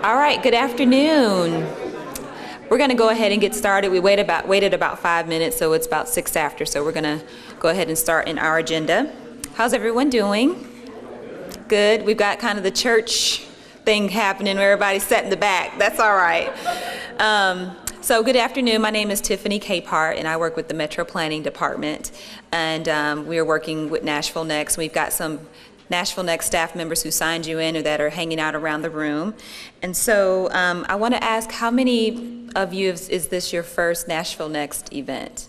All right, good afternoon. We're going to go ahead and get started. We waited about 5 minutes, so it's about 6 after, so we're going to go ahead and start in our agenda. How's everyone doing? Good. We've got kind of the church thing happening where everybody's sat in the back. That's all right. So good afternoon. My name is Tiffany Capehart, and I work with the Metro Planning Department. And we are working with NashvilleNext. We've got some NashvilleNext staff members who signed you in or that are hanging out around the room. And so I want to ask, how many of you, is this your first NashvilleNext event?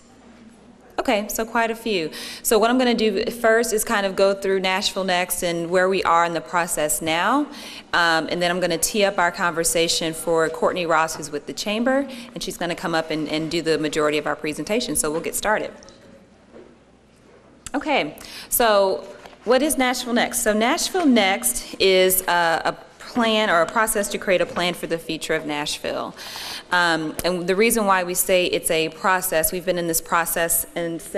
Okay, so quite a few. So what I'm going to do first is kind of go through NashvilleNext and where we are in the process now. And then I'm going to tee up our conversation for Courtney Ross, who's with the Chamber, and she's going to come up and do the majority of our presentation. So we'll get started. Okay, so what is NashvilleNext? So NashvilleNext is a plan or a process to create a plan for the future of Nashville. And the reason why we say it's a process, we've been in this process since,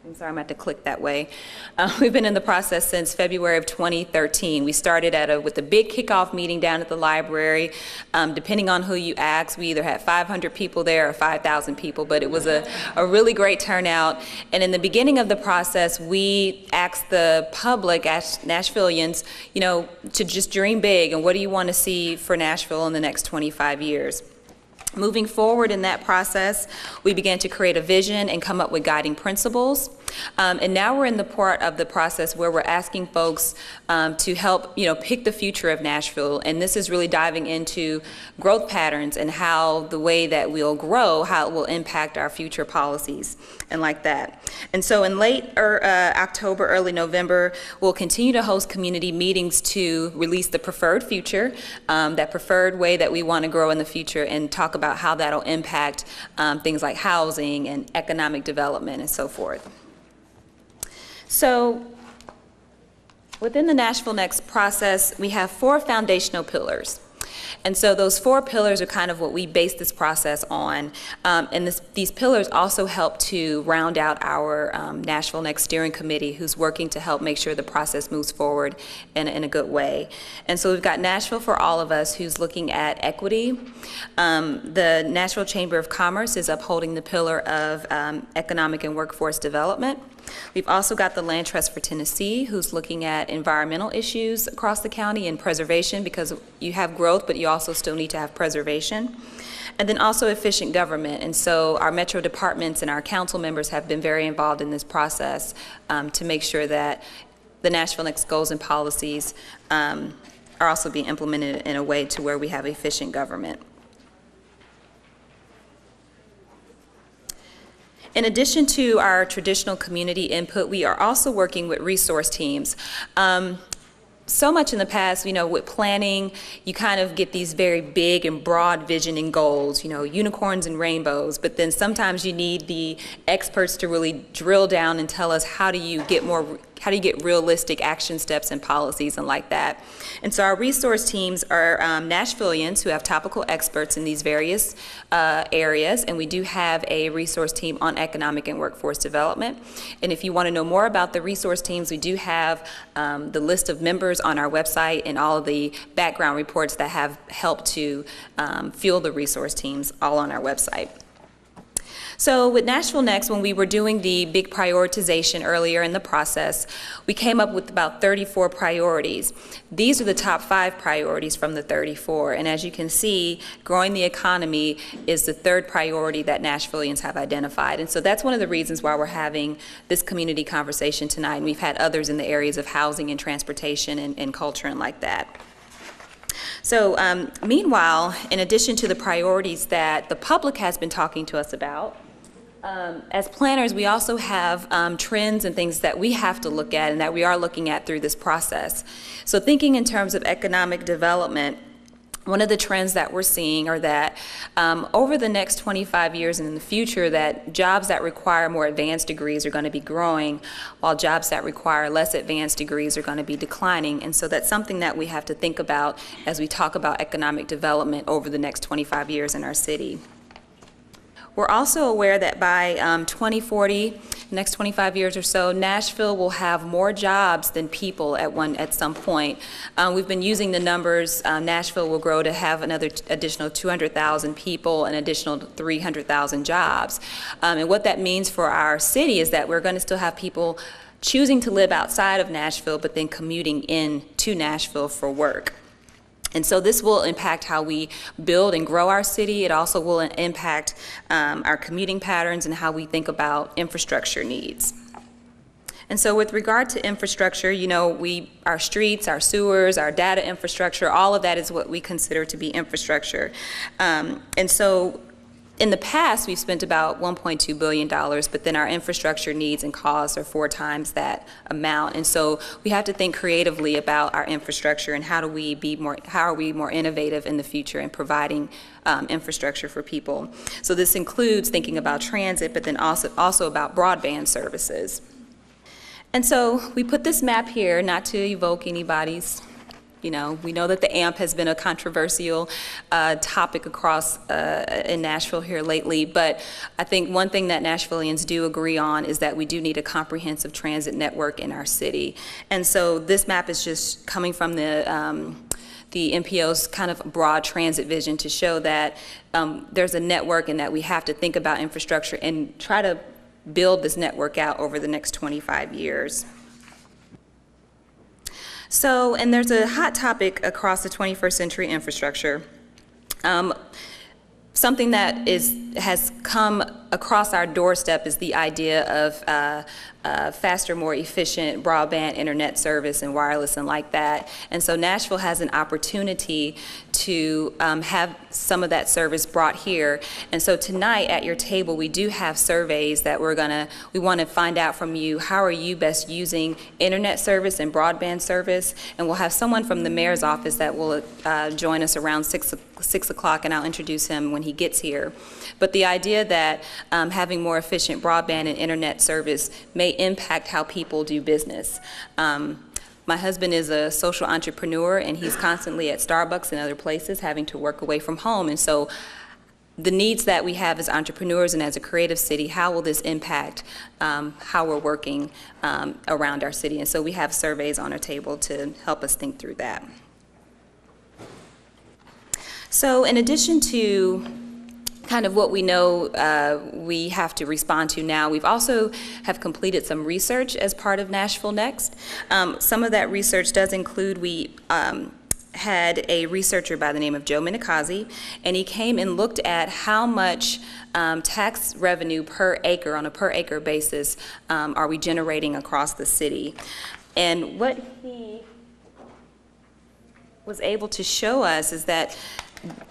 I'm sorry, I'm going to have to click that way. We've been in the process since February of 2013. We started with a big kickoff meeting down at the library. Depending on who you ask, we either had 500 people there or 5,000 people, but it was a really great turnout. And in the beginning of the process, we asked the public, asked Nashvillians, you know, to just dream big and what do you want to see for Nashville in the next 25 years. Moving forward in that process, we began to create a vision and come up with guiding principles. And now we're in the part of the process where we're asking folks to help, pick the future of Nashville. And this is really diving into growth patterns and how the way that we'll grow, how it will impact our future policies and like that. And so in late October, early November, we'll continue to host community meetings to release the preferred future, that preferred way that we want to grow in the future, and talk about how that'll impact things like housing and economic development and so forth. So within the NashvilleNext process, we have 4 foundational pillars. And so those 4 pillars are kind of what we base this process on. And these pillars also help to round out our NashvilleNext steering committee, who's working to help make sure the process moves forward in a good way. And so we've got Nashville for All of Us, who's looking at equity. The Nashville Chamber of Commerce is upholding the pillar of economic and workforce development. We've also got the Land Trust for Tennessee, who's looking at environmental issues across the county and preservation, because you have growth, but you also still need to have preservation. And then also efficient government. And so our metro departments and our council members have been very involved in this process to make sure that the NashvilleNext goals and policies are also being implemented in a way to where we have efficient government. In addition to our traditional community input, we are also working with resource teams. So much in the past, with planning, you kind of get these very big and broad vision and goals, unicorns and rainbows, but then sometimes you need the experts to really drill down and tell us how do you get realistic action steps and policies and like that. And so our resource teams are Nashvillians who have topical experts in these various areas, and we do have a resource team on economic and workforce development. And if you want to know more about the resource teams, we do have the list of members on our website and all of the background reports that have helped to fuel the resource teams all on our website. So with NashvilleNext, when we were doing the big prioritization earlier in the process, we came up with about 34 priorities. These are the top 5 priorities from the 34. And as you can see, growing the economy is the 3rd priority that Nashvillians have identified. And so that's one of the reasons why we're having this community conversation tonight. And we've had others in the areas of housing and transportation and culture and like that. So meanwhile, in addition to the priorities that the public has been talking to us about, as planners, we also have trends and things that we have to look at and that we are looking at through this process. So thinking in terms of economic development, one of the trends that we're seeing are that over the next 25 years and in the future, that jobs that require more advanced degrees are going to be growing, while jobs that require less advanced degrees are going to be declining. And so that's something that we have to think about as we talk about economic development over the next 25 years in our city. We're also aware that by 2040, next 25 years or so, Nashville will have more jobs than people at some point. We've been using the numbers. Nashville will grow to have another additional 200,000 people, an additional 300,000 jobs. And what that means for our city is that we're going to still have people choosing to live outside of Nashville, but then commuting in to Nashville for work. And so this will impact how we build and grow our city. It also will impact our commuting patterns and how we think about infrastructure needs. And so with regard to infrastructure, you know, our streets, our sewers, our data infrastructure, all of that is what we consider to be infrastructure. And so in the past, we've spent about $1.2 billion, but then our infrastructure needs and costs are 4 times that amount. And so we have to think creatively about our infrastructure and how are we more innovative in the future in providing infrastructure for people. So this includes thinking about transit, but then also about broadband services. And so we put this map here not to evoke anybody's. You know, we know that the AMP has been a controversial topic across in Nashville here lately, but I think one thing that Nashvillians do agree on is that we do need a comprehensive transit network in our city. And so this map is just coming from the MPO's kind of broad transit vision to show that there's a network and that we have to think about infrastructure and try to build this network out over the next 25 years. So, and there's a hot topic across the 21st century infrastructure. Something that has come across our doorstep is the idea of faster, more efficient broadband internet service and wireless and like that. And so Nashville has an opportunity to have some of that service brought here. And so tonight at your table, we do have surveys that we want to find out from you, how are you best using internet service and broadband service? And we'll have someone from the mayor's office that will join us around 6 o'clock, and I'll introduce him when he gets here. But the idea that having more efficient broadband and internet service may impact how people do business. My husband is a social entrepreneur, and he's constantly at Starbucks and other places having to work away from home. And so the needs that we have as entrepreneurs and as a creative city, how will this impact how we're working around our city? And so we have surveys on our table to help us think through that. So in addition to kind of what we know we have to respond to now, we've also have completed some research as part of NashvilleNext. Some of that research does include, we had a researcher by the name of Joe Minikazi, and he came and looked at how much tax revenue per acre, on a per acre basis, are we generating across the city. And what he was able to show us is that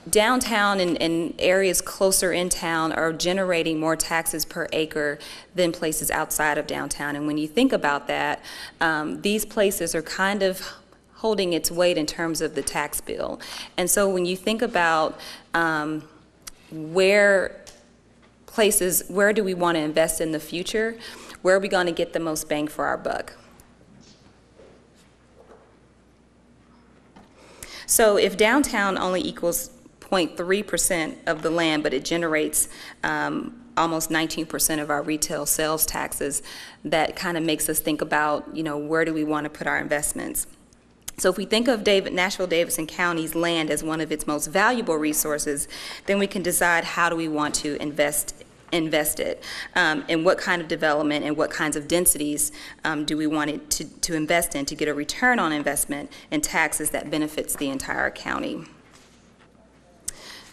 downtown and areas closer in town are generating more taxes per acre than places outside of downtown. And when you think about that, these places are kind of holding its weight in terms of the tax bill. And so when you think about where do we want to invest in the future, where are we going to get the most bang for our buck? So if downtown only equals 0.3% of the land, but it generates almost 19% of our retail sales taxes, that kind of makes us think about, you know, where do we want to put our investments? So if we think of Nashville-Davidson County's land as one of its most valuable resources, then we can decide how do we want to invest it, and what kind of development and what kinds of densities do we want it to invest in to get a return on investment and taxes that benefits the entire county.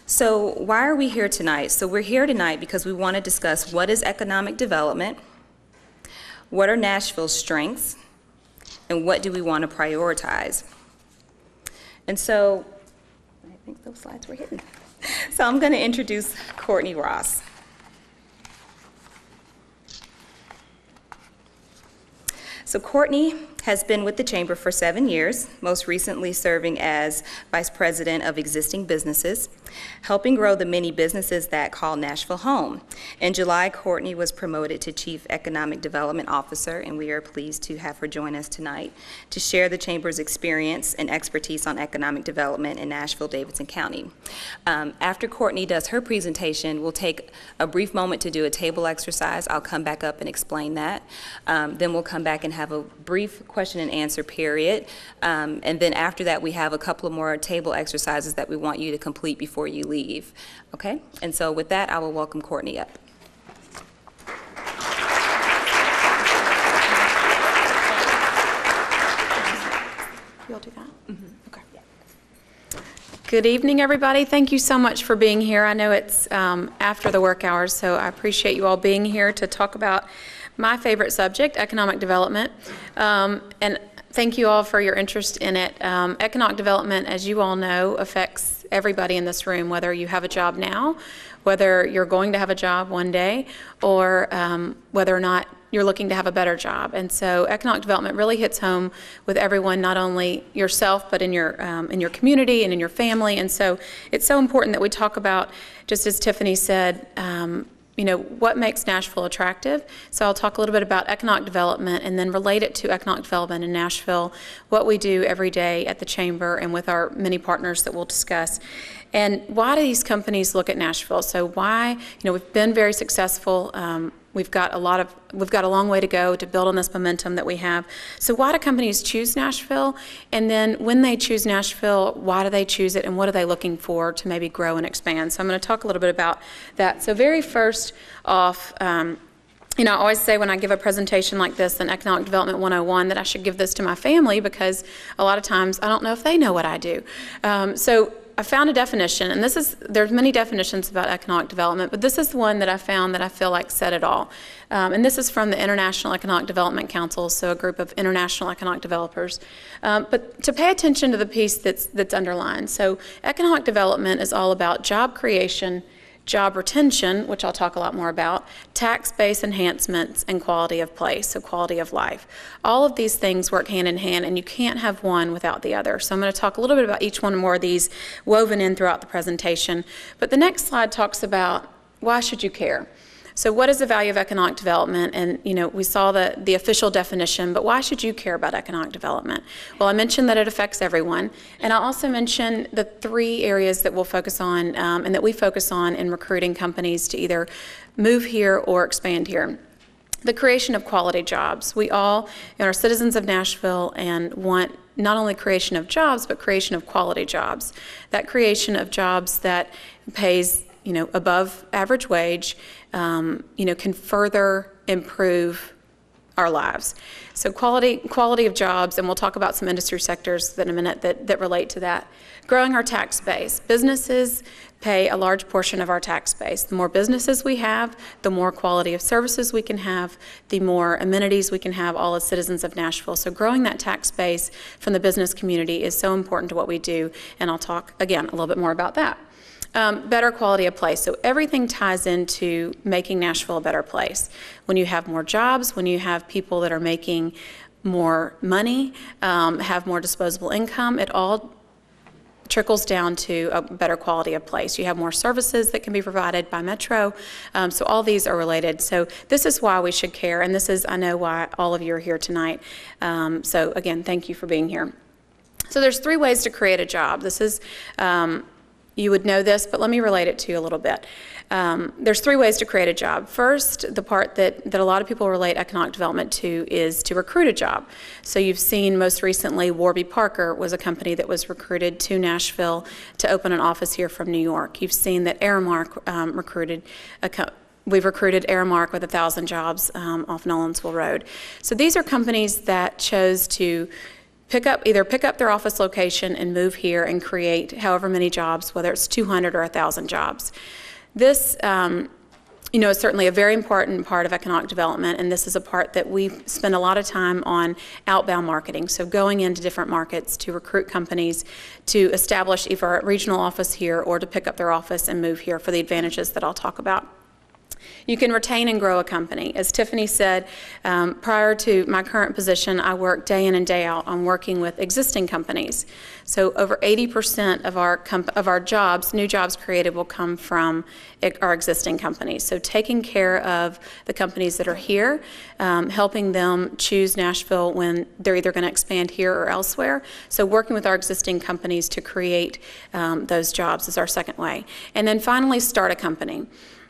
So why are we here tonight? So we're here tonight because we want to discuss what is economic development, what are Nashville's strengths, and what do we want to prioritize. And so, I think those slides were hidden. So I'm going to introduce Courtney Ross. So Courtney has been with the Chamber for 7 years, most recently serving as Vice President of Existing Businesses, helping grow the many businesses that call Nashville home. In July, Courtney was promoted to Chief Economic Development Officer, and we are pleased to have her join us tonight to share the Chamber's experience and expertise on economic development in Nashville-Davidson County. After Courtney does her presentation, we'll take a brief moment to do a table exercise. I'll come back up and explain that. Then we'll come back and have a brief question and answer period. And then after that, we have a couple of more table exercises that we want you to complete before you leave. Okay? And so with that, I will welcome Courtney up. You'll do that? Mm-hmm. Okay. Good evening, everybody. Thank you so much for being here. I know it's after the work hours, so I appreciate you all being here to talk about my favorite subject, economic development. And thank you all for your interest in it. Economic development, as you all know, affects everybody in this room, whether you have a job now, whether you're going to have a job one day, or whether or not you're looking to have a better job. And so economic development really hits home with everyone, not only yourself, but in your community and in your family. And so it's so important that we talk about, just as Tiffany said, what makes Nashville attractive. So I'll talk a little bit about economic development and then relate it to economic development in Nashville, what we do every day at the Chamber and with our many partners that we'll discuss. And why do these companies look at Nashville? So why, we've been very successful. We've got a long way to go to build on this momentum that we have. So why do companies choose Nashville? And then when they choose Nashville, why do they choose it, and what are they looking for to maybe grow and expand? So I'm going to talk a little bit about that. So very first off, I always say when I give a presentation like this in Economic Development 101 that I should give this to my family, because a lot of times I don't know if they know what I do. So I found a definition, and there's many definitions about economic development, but this is the one that I found that I feel like said it all. And this is from the International Economic Development Council, so a group of international economic developers. But to pay attention to the piece that's underlined. So economic development is all about job creation, job retention, which I'll talk a lot more about, tax base enhancements, and quality of place, so quality of life. All of these things work hand in hand, and you can't have one without the other. So I'm going to talk a little bit about each one more of these woven in throughout the presentation. But the next slide talks about why should you care? So what is the value of economic development? And, we saw the official definition, but why should you care about economic development? Well, I mentioned that it affects everyone. And I'll also mention the 3 areas that we'll focus on and that we focus on in recruiting companies to either move here or expand here. The creation of quality jobs. We all are citizens of Nashville and want not only creation of jobs, but creation of quality jobs. That creation of jobs that pays above average wage, can further improve our lives. So quality of jobs, and we'll talk about some industry sectors in a minute that relate to that. Growing our tax base. Businesses pay a large portion of our tax base. The more businesses we have, the more quality of services we can have, the more amenities we can have all as citizens of Nashville. So growing that tax base from the business community is so important to what we do, and I'll talk, again, a little bit more about that. Better quality of place. So everything ties into making Nashville a better place. When you have more jobs, when you have people that are making more money, have more disposable income, it all trickles down to a better quality of place. You have more services that can be provided by Metro. So all these are related. So this is why we should care, and this is, I know, why all of you are here tonight. So again, thank you for being here. So there's 3 ways to create a job. This is you would know this, but let me relate it to you a little bit. There's 3 ways to create a job. First, the part that a lot of people relate economic development to is to recruit a job. So you've seen most recently Warby Parker was a company that was recruited to Nashville to open an office here from New York. You've seen that Aramark we've recruited Aramark with 1,000 jobs off Nolensville Road. So these are companies that chose to either pick up their office location and move here and create however many jobs, whether it's 200 or 1,000 jobs. This, is certainly a very important part of economic development, and this is a part that we spend a lot of time on outbound marketing. So going into different markets to recruit companies to establish either a regional office here or to pick up their office and move here for the advantages that I'll talk about. You can retain and grow a company. As Tiffany said, prior to my current position, I work day in and day out on working with existing companies. So over 80% of our jobs, new jobs created, will come from our existing companies. So taking care of the companies that are here, helping them choose Nashville when they're either going to expand here or elsewhere. So working with our existing companies to create those jobs is our second way. And then finally, start a company.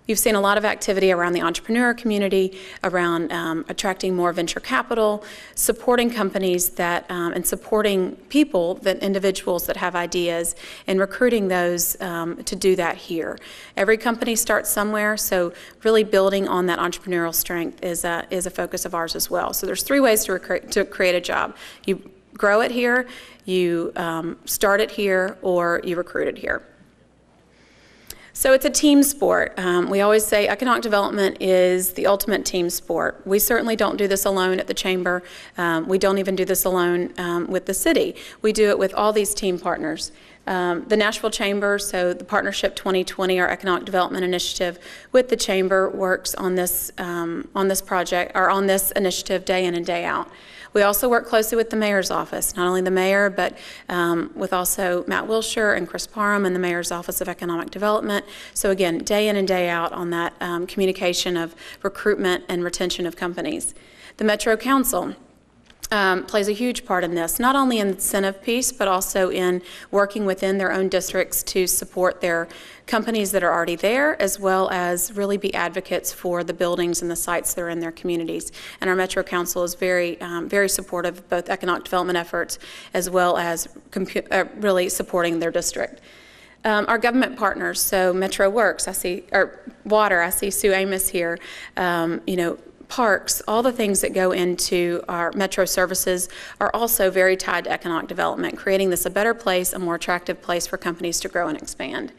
You've seen a lot of activity around the entrepreneur community, around attracting more venture capital, supporting companies that, and supporting people, individuals that have ideas, and recruiting those to do that here. Every company starts somewhere, so really building on that entrepreneurial strength is a focus of ours as well. So there's 3 ways to create a job. You grow it here, you start it here, or you recruit it here. So it's a team sport. We always say economic development is the ultimate team sport. We certainly don't do this alone at the Chamber. We don't even do this alone with the city. We do it with all these team partners. The Nashville Chamber, so the Partnership 2020, our economic development initiative with the Chamber, works on this project, or on this initiative, day in and day out. We also work closely with the mayor's office, not only the mayor, but with also Matt Wilshire and Chris Parham and the mayor's office of economic development. So again, day in and day out on that communication of recruitment and retention of companies. The Metro Council plays a huge part in this, not only in the incentive piece, but also in working within their own districts to support their companies that are already there, as well as really be advocates for the buildings and the sites that are in their communities. And our Metro Council is very, very supportive of both economic development efforts, as well as really supporting their district. Our government partners, so Metro Works, Water, I see Sue Amos here, parks, all the things that go into our metro services are also very tied to economic development, creating this a better place, a more attractive place for companies to grow and expand.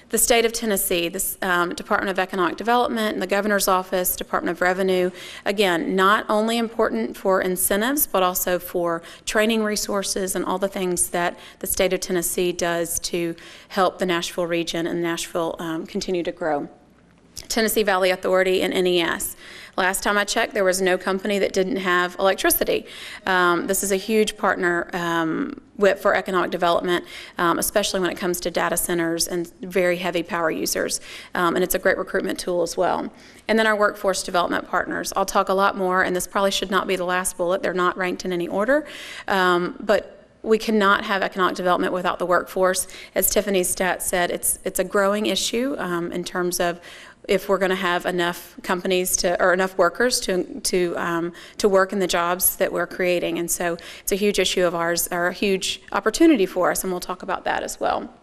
The state of Tennessee, the Department of Economic Development, and the Governor's Office, Department of Revenue, again, not only important for incentives, but also for training resources and all the things that the state of Tennessee does to help the Nashville region and Nashville continue to grow. Tennessee Valley Authority and NES. Last time I checked, there was no company that didn't have electricity. This is a huge partner for economic development, especially when it comes to data centers and very heavy power users. And it's a great recruitment tool as well. And then our workforce development partners. I'll talk a lot more, and this probably should not be the last bullet. They're not ranked in any order. But we cannot have economic development without the workforce. As Tiffany's stat said, it's a growing issue in terms of if we're going to have enough companies or enough workers to work in the jobs that we're creating. And so it's a huge issue of ours, or a huge opportunity for us, and we'll talk about that as well.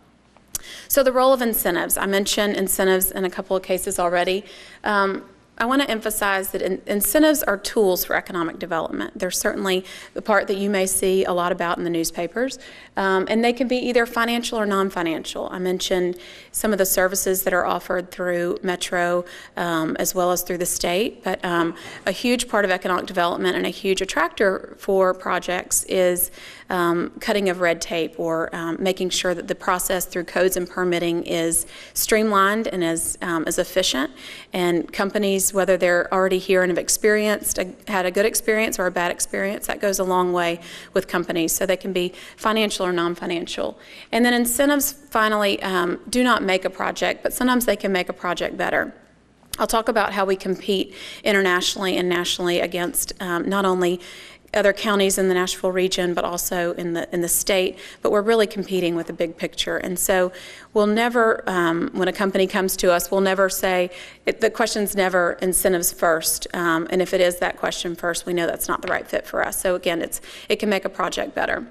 So the role of incentives. I mentioned incentives in a couple of cases already. I want to emphasize that incentives are tools for economic development. They're certainly the part that you may see a lot about in the newspapers, and they can be either financial or non-financial. I mentioned some of the services that are offered through Metro as well as through the state, but a huge part of economic development and a huge attractor for projects is cutting of red tape, or making sure that the process through codes and permitting is streamlined and is efficient, and companies, whether they're already here and have had a good experience or a bad experience, that goes a long way with companies. So they can be financial or non-financial. And then incentives, finally, do not make a project, but sometimes they can make a project better. I'll talk about how we compete internationally and nationally against not only other counties in the Nashville region, but also in the state, but we're really competing with the big picture. And so we'll never, when a company comes to us, we'll never say, the question's never incentives first, and if it is that question first, we know that's not the right fit for us. So again, it can make a project better.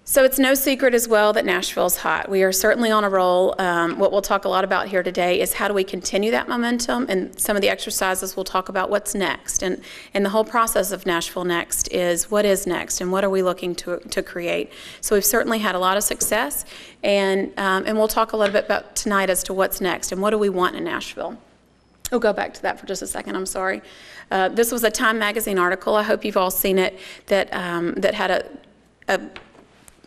So it's no secret as well that Nashville's hot. We are certainly on a roll. What we'll talk a lot about here today is how do we continue that momentum, and some of the exercises we'll talk about what's next. And the whole process of Nashville Next is what is next and what are we looking to create. So we've certainly had a lot of success, and we'll talk a little bit about tonight as to what's next and what do we want in Nashville. I'll go back to that for just a second, I'm sorry. This was a Time magazine article, I hope you've all seen it, that had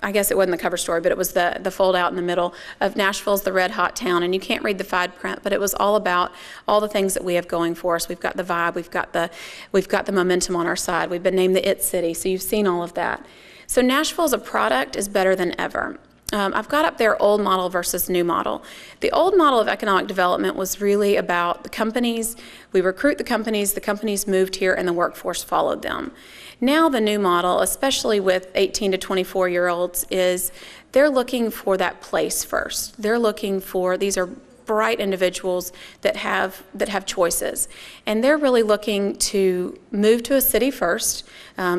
I guess it wasn't the cover story, but it was the fold out in the middle of Nashville's the red hot town. And you can't read the fine print, but it was all about all the things that we have going for us. We've got the vibe, we've got the momentum on our side. We've been named the IT city, so you've seen all of that. So Nashville as a product is better than ever. I've got up there old model versus new model. The old model of economic development was really about the companies. We recruit the companies moved here, and the workforce followed them. Now the new model, especially with 18 to 24-year-olds, is they're looking for that place first. They're looking for, these are bright individuals that have choices, and they're really looking to move to a city first.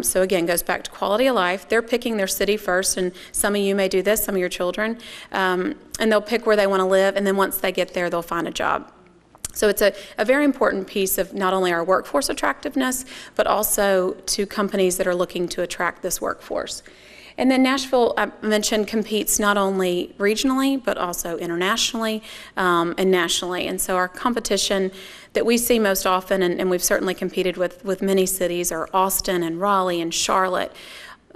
So again, goes back to quality of life. They're picking their city first, and some of you may do this, some of your children, and they'll pick where they want to live, and then once they get there, they'll find a job. So it's a very important piece of not only our workforce attractiveness, but also to companies that are looking to attract this workforce. And then Nashville, I mentioned, competes not only regionally, but also internationally and nationally. And so our competition that we see most often, and we've certainly competed with many cities, are Austin and Raleigh and Charlotte.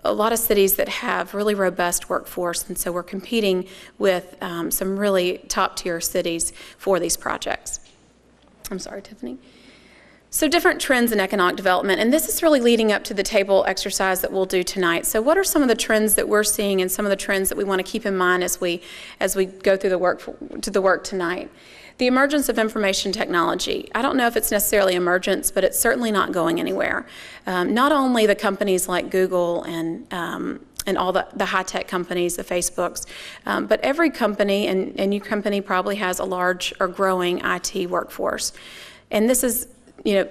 A lot of cities that have really robust workforce, and so we're competing with some really top-tier cities for these projects. I'm sorry, Tiffany. So different trends in economic development, and this is really leading up to the table exercise that we'll do tonight. So what are some of the trends that we're seeing, and some of the trends that we want to keep in mind as we go through the work tonight? The emergence of information technology. I don't know if it's necessarily emergence, but it's certainly not going anywhere. Not only the companies like Google and all the high-tech companies, the Facebooks, but every company, and your company probably has a large or growing IT workforce. And this is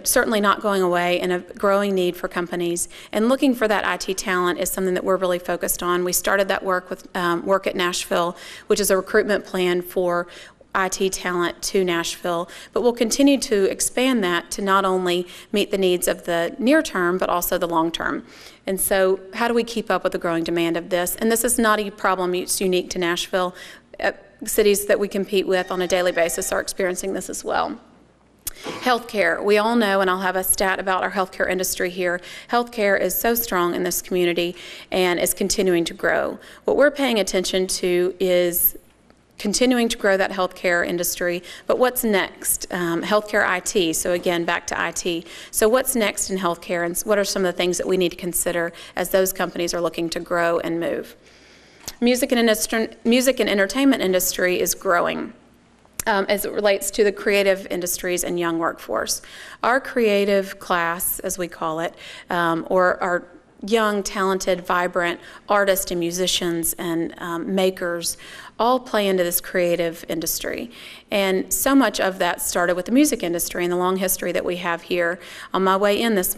certainly not going away, and a growing need for companies. And looking for that IT talent is something that we're really focused on. We started that work with Work at Nashville, which is a recruitment plan for IT talent to Nashville, but we'll continue to expand that to not only meet the needs of the near term, but also the long term. And so how do we keep up with the growing demand of this? And this is not a problem it's unique to Nashville. Cities that we compete with on a daily basis are experiencing this as well. Healthcare, we all know, and I'll have a stat about our healthcare industry here. Healthcare is so strong in this community and is continuing to grow. What we're paying attention to is continuing to grow that healthcare industry, but what's next? Healthcare IT, so again, back to IT. So what's next in healthcare, and what are some of the things that we need to consider as those companies are looking to grow and move? Music and entertainment industry is growing. As it relates to the creative industries and young workforce. Our creative class, as we call it, or our young, talented, vibrant artists and musicians and makers all play into this creative industry. And so much of that started with the music industry and the long history that we have here. On my way in this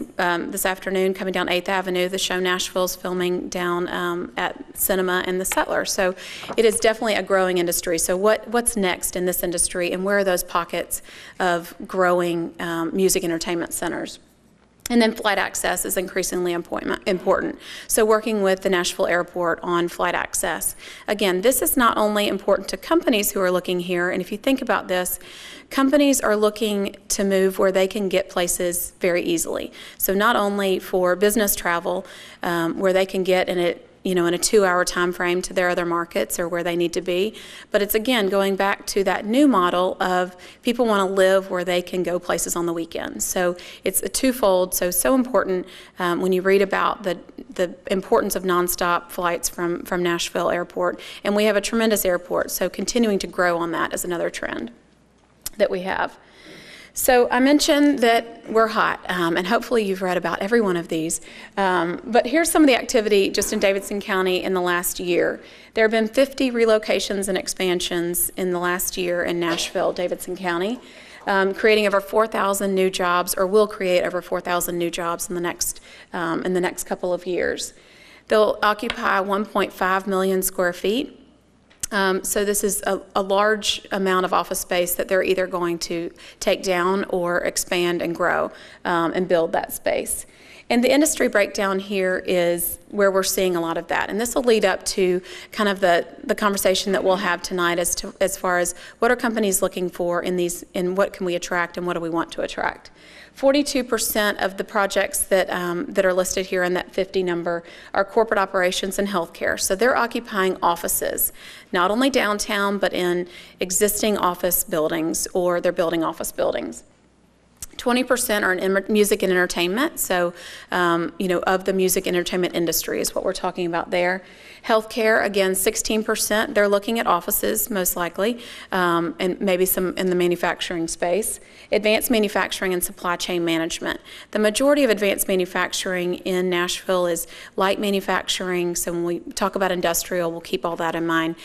afternoon, coming down 8th Avenue, the show Nashville's filming down at Cinema and the Settler. So it is definitely a growing industry. So what's next in this industry, and where are those pockets of growing music entertainment centers? And then flight access is increasingly important. So working with the Nashville Airport on flight access. Again, this is not only important to companies who are looking here, and if you think about this, companies are looking to move where they can get places very easily. So not only for business travel, where they can get in a 2-hour time frame to their other markets or where they need to be. But it's, again, going back to that new model of people want to live where they can go places on the weekends. So it's a twofold, so important when you read about the importance of nonstop flights from Nashville Airport. And we have a tremendous airport, so continuing to grow on that is another trend that we have. So I mentioned that we're hot, and hopefully you've read about every one of these. But here's some of the activity just in Davidson County in the last year. There have been 50 relocations and expansions in the last year in Nashville, Davidson County, creating over 4,000 new jobs, or will create over 4,000 new jobs in the next couple of years. They'll occupy 1.5 million square feet. So this is a large amount of office space that they're either going to take down or expand and grow and build that space. And the industry breakdown here is where we're seeing a lot of that. And this will lead up to kind of the conversation that we'll have tonight as far as what are companies looking for in these, and what can we attract and what do we want to attract. 42% of the projects that are listed here in that 50 number are corporate operations and healthcare. So they're occupying offices, not only downtown, but in existing office buildings, or they're building office buildings. 20% are in music and entertainment, so of the music and entertainment industry is what we're talking about there. Healthcare, again, 16%. They're looking at offices, most likely, and maybe some in the manufacturing space. Advanced manufacturing and supply chain management. The majority of advanced manufacturing in Nashville is light manufacturing, so when we talk about industrial, we'll keep all that in mind.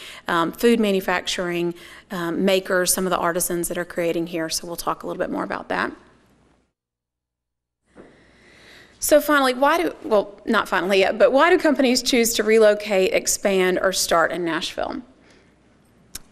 Food manufacturing, makers, some of the artisans that are creating here, so we'll talk a little bit more about that. So finally, not finally yet, but why do companies choose to relocate, expand, or start in Nashville?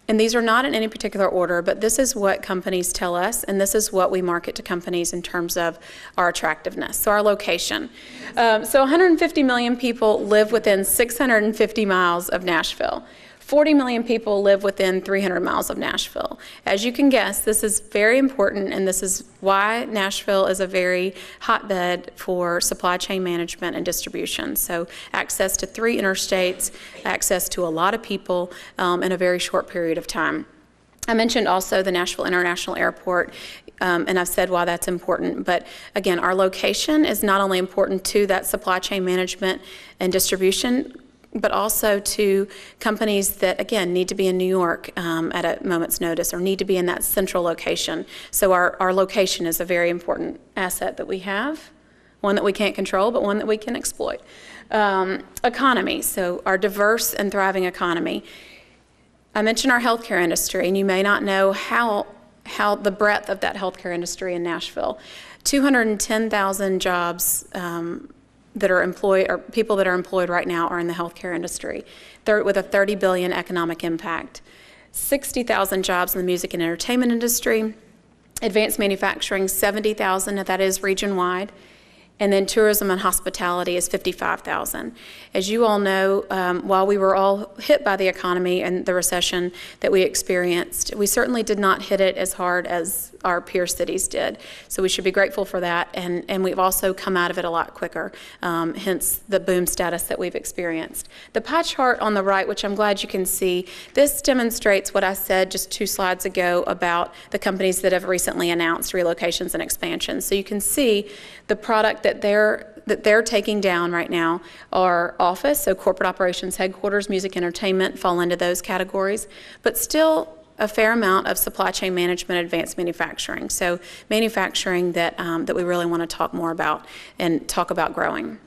And these are not in any particular order, but this is what companies tell us, and this is what we market to companies in terms of our attractiveness. So our location. So 150 million people live within 650 miles of Nashville. 40 million people live within 300 miles of Nashville. As you can guess, this is very important, and this is why Nashville is a very hotbed for supply chain management and distribution. So access to 3 interstates, access to a lot of people in a very short period of time. I mentioned also the Nashville International Airport, and I've said why that's important. But again, our location is not only important to that supply chain management and distribution, but also to companies that, again, need to be in New York at a moment's notice, or need to be in that central location. So our location is a very important asset that we have, one that we can't control, but one that we can exploit. Economy, so our diverse and thriving economy. I mentioned our healthcare industry, and you may not know how the breadth of that healthcare industry in Nashville. 210,000 jobs that are employed, or people that are employed right now, are in the healthcare industry, with a $30 billion economic impact. 60,000 jobs in the music and entertainment industry. Advanced manufacturing, 70,000, that is region-wide. And then tourism and hospitality is 55,000. As you all know, while we were all hit by the economy and the recession that we experienced, we certainly did not hit it as hard as our peer cities did. So we should be grateful for that, and we've also come out of it a lot quicker, hence the boom status that we've experienced. The pie chart on the right, which I'm glad you can see, this demonstrates what I said just 2 slides ago about the companies that have recently announced relocations and expansions. So you can see the product that they're taking down right now are office, so corporate operations, headquarters, music, entertainment fall into those categories, but still a fair amount of supply chain management, advanced manufacturing. So manufacturing that we really want to talk more about and talk about growing.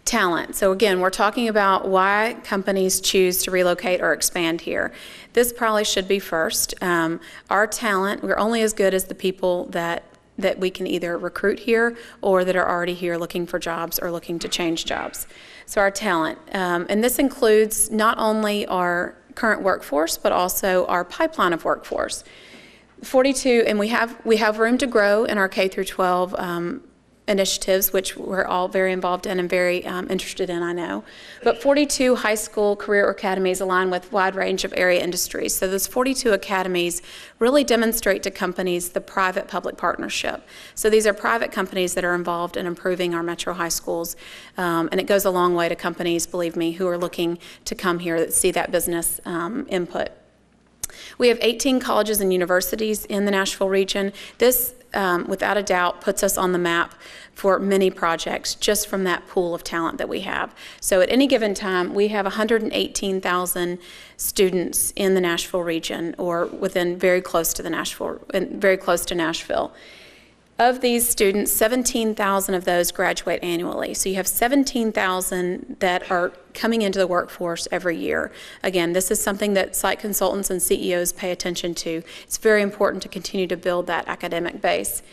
Talent. So again, we're talking about why companies choose to relocate or expand here. This probably should be first. Our talent, we're only as good as the people that we can either recruit here or that are already here looking for jobs or looking to change jobs. So our talent, and this includes not only our current workforce, but also our pipeline of workforce. 42, and we have room to grow in our K through 12 initiatives, which we're all very involved in and very interested in, I know. But 42 high school career academies align with a wide range of area industries. So those 42 academies really demonstrate to companies the private-public partnership. So these are private companies that are involved in improving our metro high schools, and it goes a long way to companies, believe me, who are looking to come here that see that business input. We have 18 colleges and universities in the Nashville region. This, without a doubt, puts us on the map for many projects just from that pool of talent that we have. So at any given time, we have 118,000 students in the Nashville region, or within very close to Nashville. Of these students, 17,000 of those graduate annually. So you have 17,000 that are coming into the workforce every year. Again, this is something that site consultants and CEOs pay attention to. It's very important to continue to build that academic base.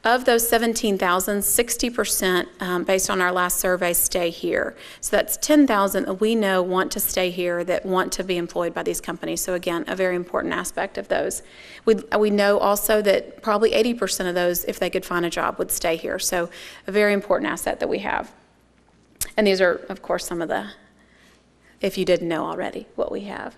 Of those 17,000, 60% based on our last survey stay here. So that's 10,000 that we know want to stay here, that want to be employed by these companies. So again, a very important aspect of those. We know also that probably 80% of those, if they could find a job, would stay here. So a very important asset that we have. And these are, of course, some of the, if you didn't know already, what we have.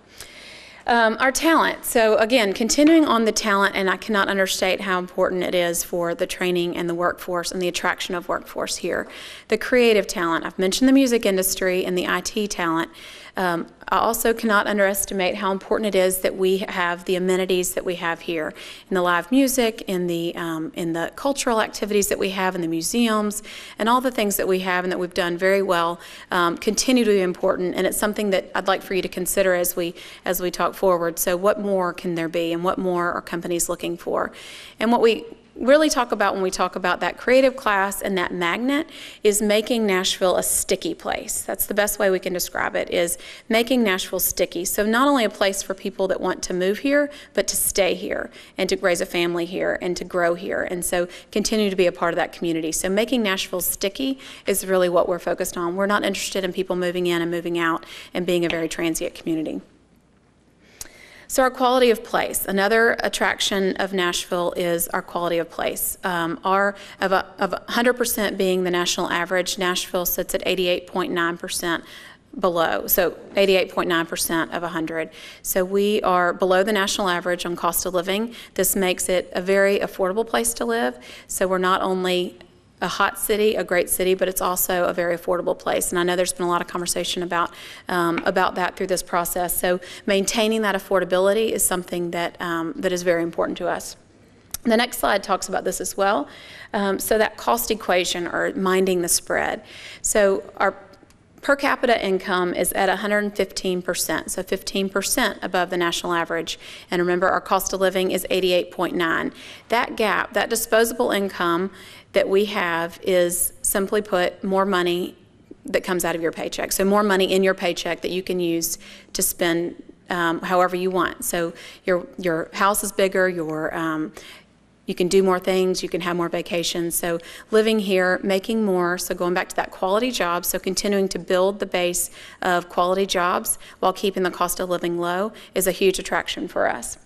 Our talent. So again, continuing on the talent, and I cannot understate how important it is for the training and the workforce and the attraction of workforce here. The creative talent. I've mentioned the music industry and the IT talent. I also cannot underestimate how important it is that we have the amenities that we have here in the live music, in the cultural activities that we have in the museums, and all the things that we have and that we've done very well continue to be important. And it's something that I'd like for you to consider as we talk forward. So what more can there be, and what more are companies looking for? And what we really talk about when we talk about that creative class and that magnet is making Nashville a sticky place. That's the best way we can describe it, is making Nashville sticky. So not only a place for people that want to move here, but to stay here and to raise a family here and to grow here, and so continue to be a part of that community. So making Nashville sticky is really what we're focused on. We're not interested in people moving in and moving out and being a very transient community. So our quality of place. Another attraction of Nashville is our quality of place. Of 100% being the national average, Nashville sits at 88.9% below, so 88.9% of 100. So we are below the national average on cost of living. This makes it a very affordable place to live. So we're not only a hot city, a great city, but it's also a very affordable place. And I know there's been a lot of conversation about that through this process. So maintaining that affordability is something that, that is very important to us. The next slide talks about this as well. So that cost equation, or minding the spread. So our per capita income is at 115%, so 15% above the national average. And remember, our cost of living is 88.9. That gap, that disposable income that we have, is simply put more money that comes out of your paycheck. So more money in your paycheck that you can use to spend however you want. So your house is bigger, you can do more things, you can have more vacations. So living here, making more, so going back to that quality job, so continuing to build the base of quality jobs while keeping the cost of living low is a huge attraction for us.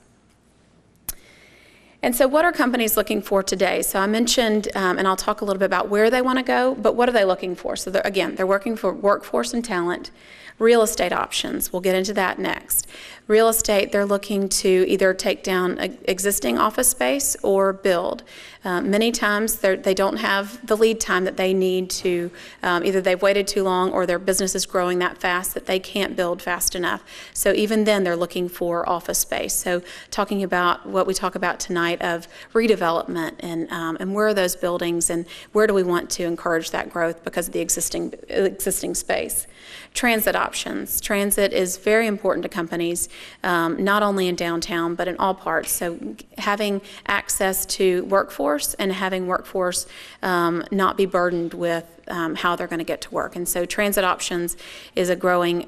And so what are companies looking for today? So I mentioned, and I'll talk a little bit about where they want to go, but what are they looking for? So they're working for workforce and talent. Real estate options, we'll get into that next. Real estate, they're looking to either take down existing office space or build. Many times they don't have the lead time that they need to, either they've waited too long or their business is growing that fast that they can't build fast enough. So even then they're looking for office space. So talking about what we talk about tonight of redevelopment and where are those buildings and where do we want to encourage that growth because of the existing space. Transit options. Transit is very important to companies, not only in downtown, but in all parts. So having access to workforce and having workforce not be burdened with how they're going to get to work. And so transit options is a growing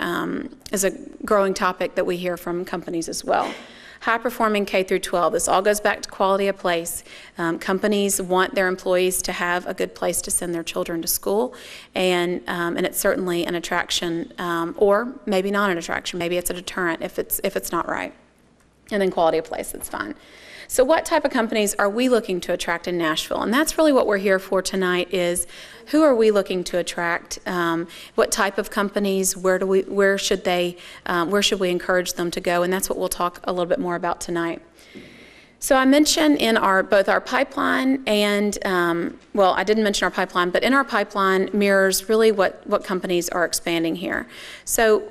topic that we hear from companies as well. High-performing K through 12. This all goes back to quality of place. Companies want their employees to have a good place to send their children to school, and it's certainly an attraction, or maybe not an attraction. Maybe it's a deterrent if it's not right. And then quality of place, that's fine. So what type of companies are we looking to attract in Nashville? And that's really what we're here for tonight, is who are we looking to attract? What type of companies? Where should we encourage them to go? And that's what we'll talk a little bit more about tonight. So I mentioned in both our pipeline and, well, I didn't mention our pipeline, but in our pipeline mirrors really what companies are expanding here. So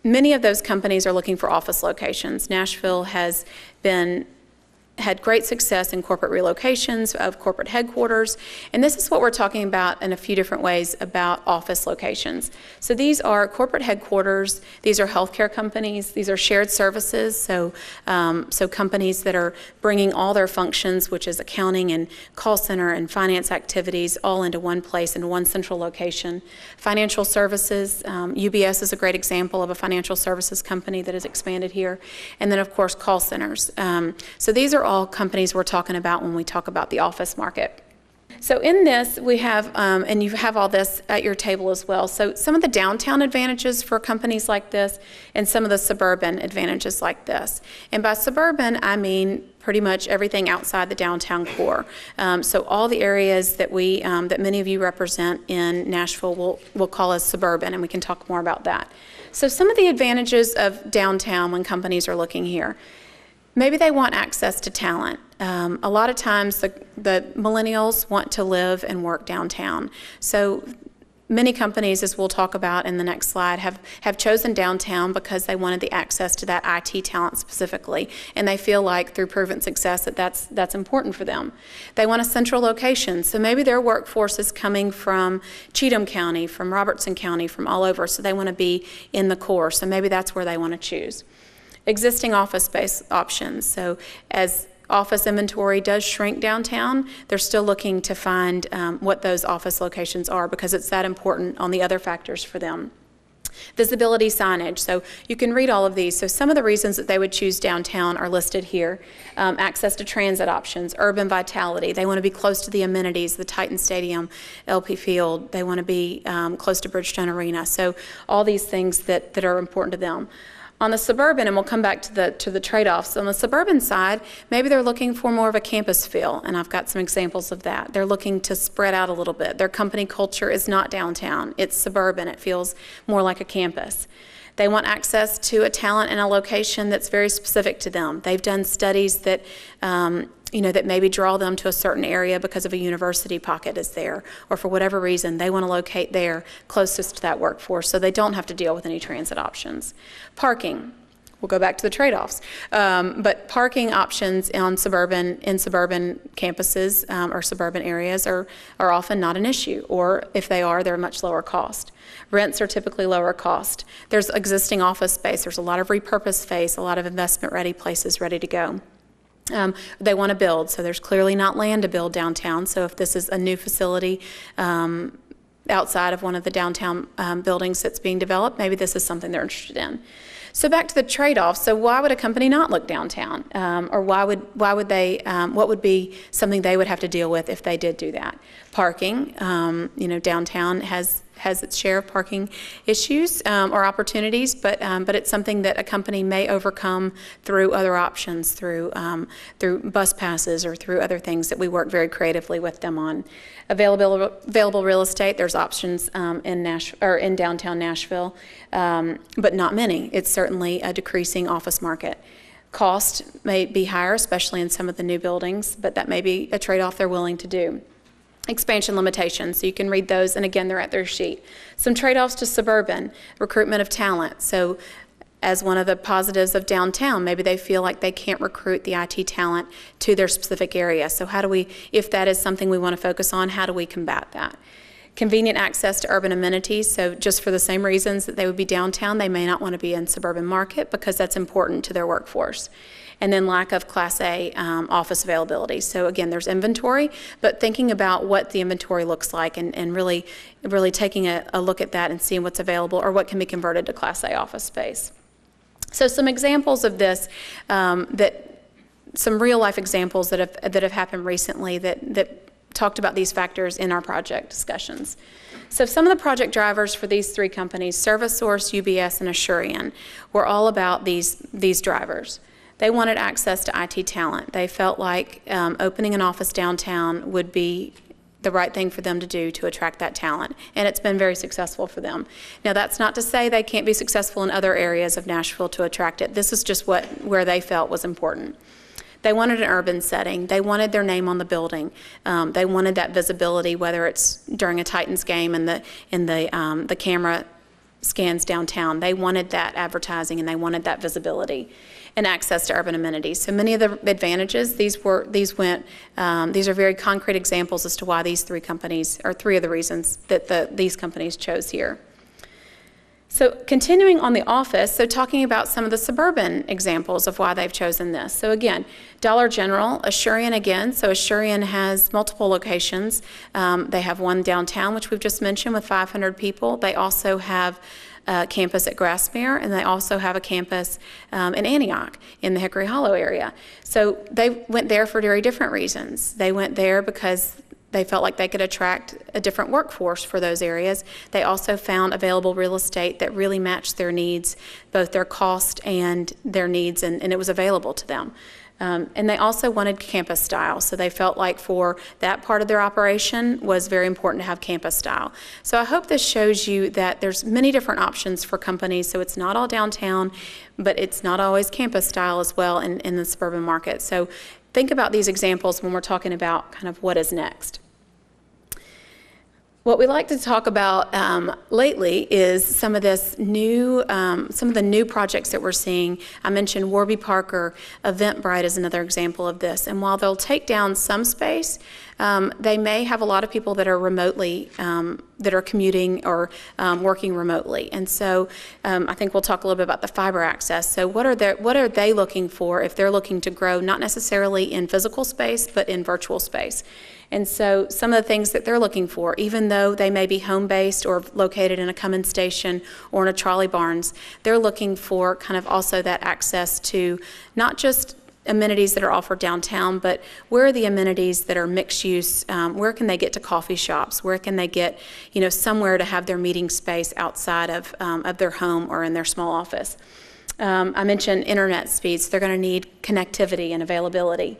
many of those companies are looking for office locations. Nashville has had great success in corporate relocations of corporate headquarters, and this is what we're talking about in a few different ways about office locations. So these are corporate headquarters, these are healthcare companies, these are shared services, so companies that are bringing all their functions, which is accounting and call center and finance activities, all into one place in one central location. Financial services, UBS is a great example of a financial services company that has expanded here, and then of course call centers. So these are all companies we're talking about when we talk about the office market. So in this, we have, and you have all this at your table as well. So some of the downtown advantages for companies like this and some of the suburban advantages like this. And by suburban, I mean pretty much everything outside the downtown core. So all the areas that we, that many of you represent in Nashville we'll call as suburban, and we can talk more about that. So some of the advantages of downtown when companies are looking here. Maybe they want access to talent. A lot of times the millennials want to live and work downtown. So many companies, as we'll talk about in the next slide, have chosen downtown because they wanted the access to that IT talent specifically. And they feel like through proven success that's important for them. They want a central location. So maybe their workforce is coming from Cheatham County, from Robertson County, from all over. So they want to be in the core. So maybe that's where they want to choose. Existing office space options. So as office inventory does shrink downtown, they're still looking to find what those office locations are because it's that important on the other factors for them. Visibility signage. So you can read all of these. So some of the reasons that they would choose downtown are listed here. Access to transit options, urban vitality. They want to be close to the amenities, the Titan Stadium, LP Field. They want to be close to Bridgestone Arena. So all these things that are important to them. On the suburban, and we'll come back to the trade-offs, on the suburban side, maybe they're looking for more of a campus feel, and I've got some examples of that. They're looking to spread out a little bit. Their company culture is not downtown. It's suburban. It feels more like a campus. They want access to a talent and a location that's very specific to them. They've done studies that that maybe draw them to a certain area because of a university pocket is there, or for whatever reason, they want to locate there closest to that workforce so they don't have to deal with any transit options. Parking. We'll go back to the trade-offs. But parking options in suburban campuses or suburban areas are often not an issue, or if they are, they're much lower cost. Rents are typically lower cost. There's existing office space. There's a lot of repurposed space, a lot of investment-ready places ready to go. They want to build, so there's clearly not land to build downtown. So if this is a new facility outside of one of the downtown buildings that's being developed, maybe this is something they're interested in. So back to the trade-off. So why would a company not look downtown, or why would they? What would be something they would have to deal with if they did do that? Parking. Downtown has its share of parking issues or opportunities, but it's something that a company may overcome through other options, through bus passes or through other things that we work very creatively with them on. Available real estate. There's options in downtown Nashville, but not many. It's certainly a decreasing office market. Cost may be higher, especially in some of the new buildings, but that may be a trade-off they're willing to do. Expansion limitations, so you can read those, and again, they're at their sheet. Some trade-offs to suburban, recruitment of talent. So as one of the positives of downtown, maybe they feel like they can't recruit the IT talent to their specific area. So how do we, if that is something we want to focus on, how do we combat that? Convenient access to urban amenities, so just for the same reasons that they would be downtown, they may not want to be in suburban market because that's important to their workforce. And then lack of Class A office availability. So again, there's inventory, but thinking about what the inventory looks like and really taking a look at that and seeing what's available or what can be converted to Class A office space. So some examples of this, some real life examples that have happened recently that talked about these factors in our project discussions. So some of the project drivers for these three companies, ServiceSource, UBS, and Asurion, were all about these drivers. They wanted access to IT talent. They felt like opening an office downtown would be the right thing for them to do to attract that talent, and it's been very successful for them. Now, that's not to say they can't be successful in other areas of Nashville to attract it. This is just where they felt was important. They wanted an urban setting. They wanted their name on the building. They wanted that visibility, whether it's during a Titans game and the camera scans downtown. They wanted that advertising and they wanted that visibility and access to urban amenities. So many of the advantages, these are very concrete examples as to why these three companies, or three of the reasons that these companies chose here. So continuing on the office, so talking about some of the suburban examples of why they've chosen this. So again, Dollar General, Asurion again. So Asurion has multiple locations. They have one downtown, which we've just mentioned, with 500 people. They also have a campus at Grassmere, and they also have a campus in Antioch in the Hickory Hollow area. So they went there for very different reasons. They went there because they felt like they could attract a different workforce for those areas. They also found available real estate that really matched their needs, both their cost and their needs, and it was available to them. And they also wanted campus style, so they felt like for that part of their operation was very important to have campus style. So I hope this shows you that there's many different options for companies, so it's not all downtown, but it's not always campus style as well in the suburban market. So think about these examples when we're talking about kind of what is next. What we like to talk about lately is some of the new projects that we're seeing. I mentioned Warby Parker. Eventbrite is another example of this. And while they'll take down some space, they may have a lot of people that are remotely, that are commuting or working remotely. And so I think we'll talk a little bit about the fiber access. So what are they looking for if they're looking to grow, not necessarily in physical space, but in virtual space? And so some of the things that they're looking for, even though they may be home-based or located in a Cummins station or in a trolley barns, they're looking for kind of also that access to not just amenities that are offered downtown, but where are the amenities that are mixed use? Where can they get to coffee shops? Where can they get, somewhere to have their meeting space outside of their home or in their small office? I mentioned internet speeds. They're going to need connectivity and availability.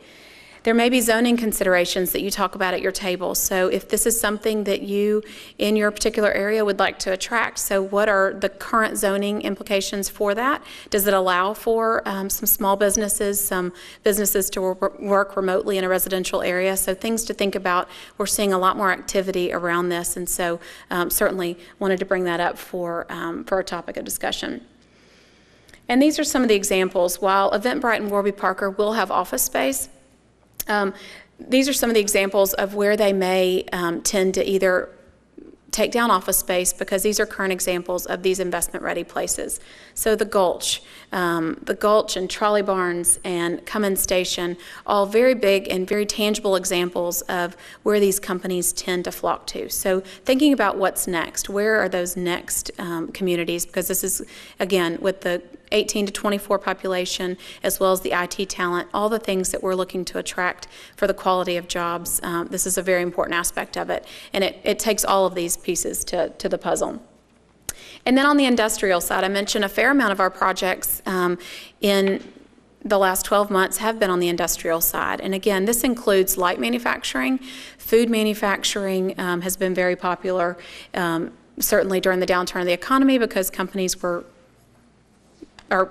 There may be zoning considerations that you talk about at your table. So if this is something that you, in your particular area, would like to attract, so what are the current zoning implications for that? Does it allow for some small businesses, some businesses to work remotely in a residential area? So things to think about. We're seeing a lot more activity around this, and so certainly wanted to bring that up for a topic of discussion. And these are some of the examples. While Eventbrite and Warby Parker will have office space, these are some of the examples of where they may tend to either take down office space, because these are current examples of these investment-ready places. So the Gulch and Trolley Barns and Cummins Station, all very big and very tangible examples of where these companies tend to flock to. So thinking about what's next, where are those next communities, because this is, again, with the 18 to 24 population, as well as the IT talent, all the things that we're looking to attract for the quality of jobs. This is a very important aspect of it, and it takes all of these pieces to the puzzle. And then on the industrial side, I mentioned a fair amount of our projects in the last 12 months have been on the industrial side. And again, this includes light manufacturing. Food manufacturing has been very popular, certainly during the downturn of the economy, because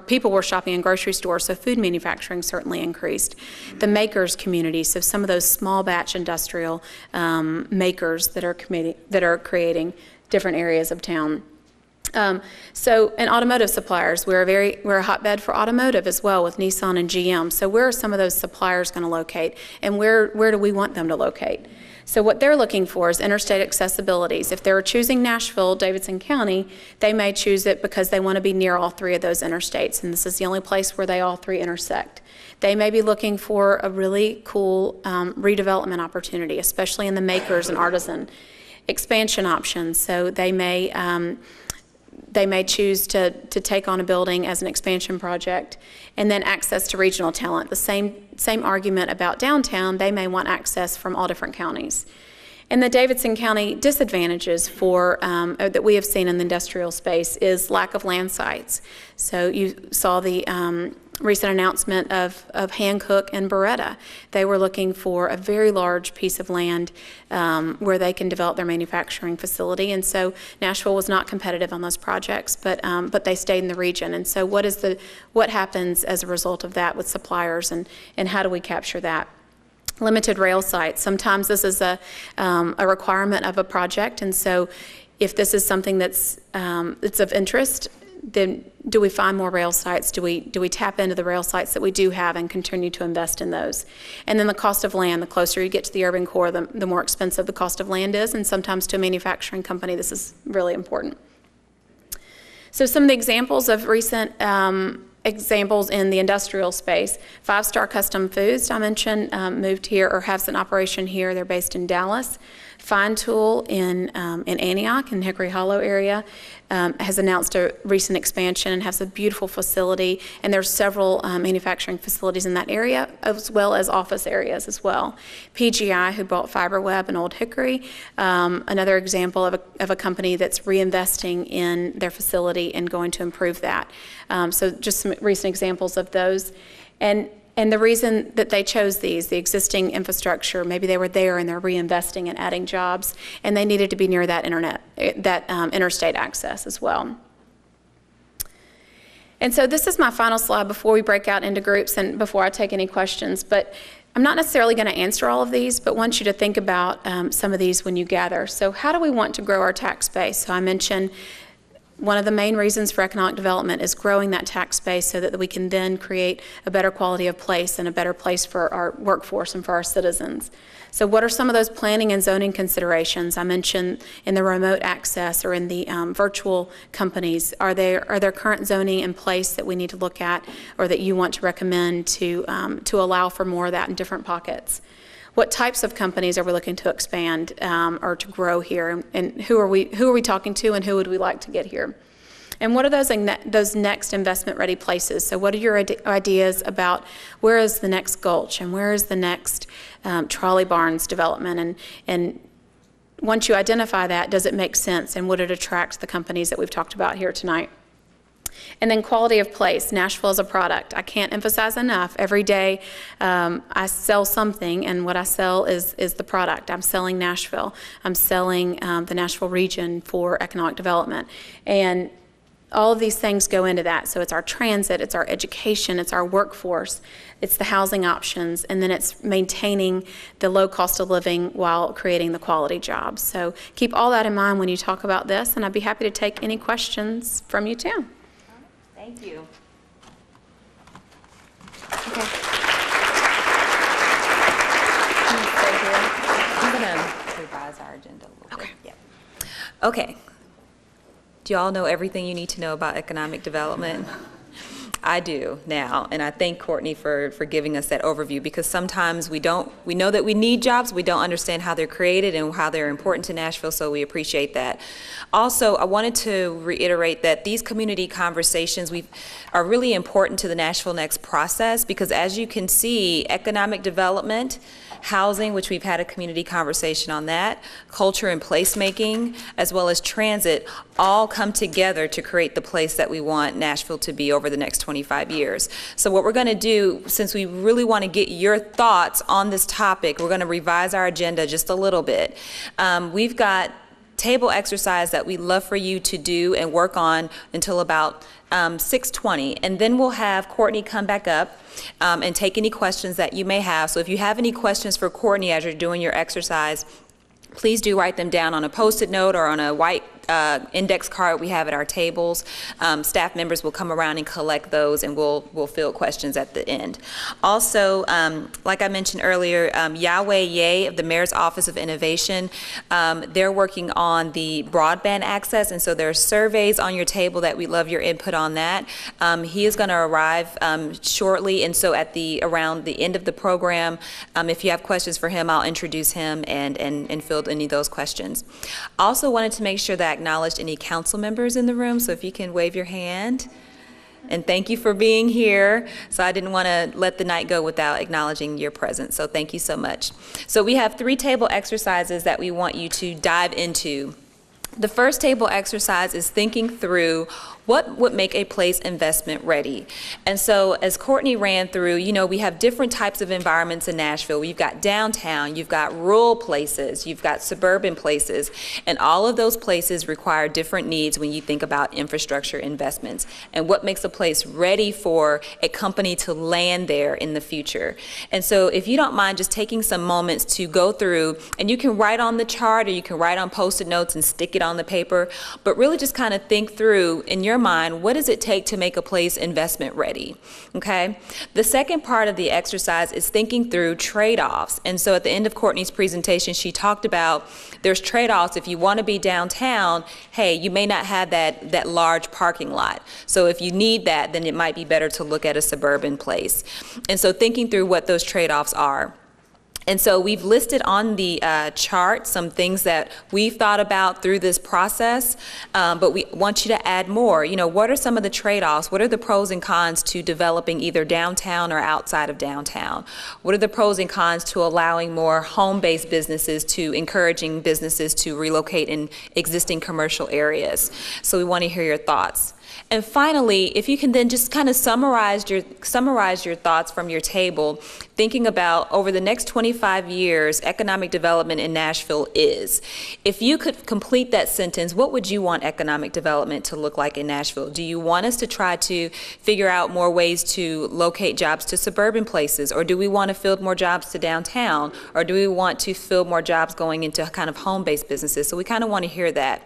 people were shopping in grocery stores, so food manufacturing certainly increased. The makers community, so some of those small batch industrial makers that are creating different areas of town. And automotive suppliers, we're a hotbed for automotive as well with Nissan and GM. So where are some of those suppliers going to locate, and where do we want them to locate? So what they're looking for is interstate accessibilities. If they're choosing Nashville, Davidson County, they may choose it because they want to be near all three of those interstates, and this is the only place where they all three intersect. They may be looking for a really cool redevelopment opportunity, especially in the makers and artisan. Expansion options, so they may choose to take on a building as an expansion project. And then access to regional talent. The same argument about downtown, they may want access from all different counties. And the Davidson County disadvantages that we have seen in the industrial space is lack of land sites. So you saw the recent announcement of Hancock and Beretta. They were looking for a very large piece of land where they can develop their manufacturing facility, and so Nashville was not competitive on those projects, but they stayed in the region. And so what happens as a result of that with suppliers, and how do we capture that? Limited rail sites. Sometimes this is a requirement of a project, and so if this is something that's of interest, then do we find more rail sites? Do we tap into the rail sites that we do have and continue to invest in those? And then the cost of land. The closer you get to the urban core, the more expensive the cost of land is, and sometimes to a manufacturing company this is really important. So some of the examples of recent examples in the industrial space. 5 Star Custom Foods, I mentioned, moved here or has an operation here. They're based in Dallas. Fine Tool in Antioch, in Hickory Hollow area, has announced a recent expansion and has a beautiful facility, and there's several manufacturing facilities in that area, as well as office areas as well. PGI, who bought FiberWeb in Old Hickory, another example of a company that's reinvesting in their facility and going to improve that. So just some recent examples of those. And the reason that they chose these, the existing infrastructure, maybe they were there and they're reinvesting and adding jobs, and they needed to be near that interstate access as well. And so this is my final slide before we break out into groups and before I take any questions. But I'm not necessarily going to answer all of these, but want you to think about some of these when you gather. So how do we want to grow our tax base? So I mentioned one of the main reasons for economic development is growing that tax base so that we can then create a better quality of place and a better place for our workforce and for our citizens. So what are some of those planning and zoning considerations? I mentioned in the remote access or in the virtual companies, are there current zoning in place that we need to look at or that you want to recommend to allow for more of that in different pockets? What types of companies are we looking to expand or to grow here, and who are we talking to, and who would we like to get here? And what are those next investment-ready places? So what are your ideas about where is the next Gulch and where is the next trolley barns development? And once you identify that, does it make sense, and would it attract the companies that we've talked about here tonight? And then quality of place. Nashville is a product. I can't emphasize enough. Every day I sell something, and what I sell is the product. I'm selling Nashville. I'm selling the Nashville region for economic development. And all of these things go into that. So it's our transit, it's our education, it's our workforce, it's the housing options, and then it's maintaining the low cost of living while creating the quality jobs. So keep all that in mind when you talk about this, and I'd be happy to take any questions from you too. Thank you. Okay. I'm going to revise our agenda a little bit. Yeah. Okay. Do you all know everything you need to know about economic development? I do now, and I thank Courtney for giving us that overview, because sometimes we know that we need jobs, we don't understand how they're created and how they're important to Nashville, so we appreciate that. Also, I wanted to reiterate that these community conversations are really important to the Nashville Next process, because as you can see, economic development, housing, which we've had a community conversation on that, culture and placemaking, as well as transit, all come together to create the place that we want Nashville to be over the next 25 years. So what we're going to do, since we really want to get your thoughts on this topic, we're going to revise our agenda just a little bit. We've got table exercise that we'd love for you to do and work on until about 6:20, and then we'll have Courtney come back up and take any questions that you may have. So if you have any questions for Courtney as you're doing your exercise, please do write them down on a Post-it note or on a white index card we have at our tables. Staff members will come around and collect those, and we'll field questions at the end. Also, like I mentioned earlier, Yahweh Ye of the Mayor's Office of Innovation, they're working on the broadband access, and so there are surveys on your table that we'd love your input on that. He is going to arrive shortly, and so at around the end of the program, if you have questions for him, I'll introduce him and field any of those questions. Also wanted to make sure that I acknowledged any council members in the room, so if you can wave your hand. And thank you for being here. So I didn't want to let the night go without acknowledging your presence, so thank you so much. So we have 3 table exercises that we want you to dive into. The first table exercise is thinking through what would make a place investment ready. And so as Courtney ran through, you know, we have different types of environments in Nashville. You've got downtown, you've got rural places, you've got suburban places, and all of those places require different needs when you think about infrastructure investments and what makes a place ready for a company to land there in the future. And so if you don't mind just taking some moments to go through, and you can write on the chart or you can write on Post-it notes and stick it on the paper, but really just kind of think through in your mind, what does it take to make a place investment ready? Okay. The second part of the exercise is thinking through trade-offs. And so at the end of Courtney's presentation, she talked about there's trade-offs. If you want to be downtown, hey, you may not have that large parking lot. So if you need that, then it might be better to look at a suburban place. And so thinking through what those trade-offs are. And so we've listed on the chart some things that we've thought about through this process, but we want you to add more. You know, what are some of the trade-offs? What are the pros and cons to developing either downtown or outside of downtown? What are the pros and cons to allowing more home-based businesses, to encouraging businesses to relocate in existing commercial areas? So we want to hear your thoughts. And finally, if you can then just kind of summarize your thoughts from your table, thinking about over the next 25 years, economic development in Nashville is. If you could complete that sentence, what would you want economic development to look like in Nashville? Do you want us to try to figure out more ways to locate jobs to suburban places? Or do we want to fill more jobs to downtown? Or do we want to fill more jobs going into kind of home-based businesses? So we kind of want to hear that.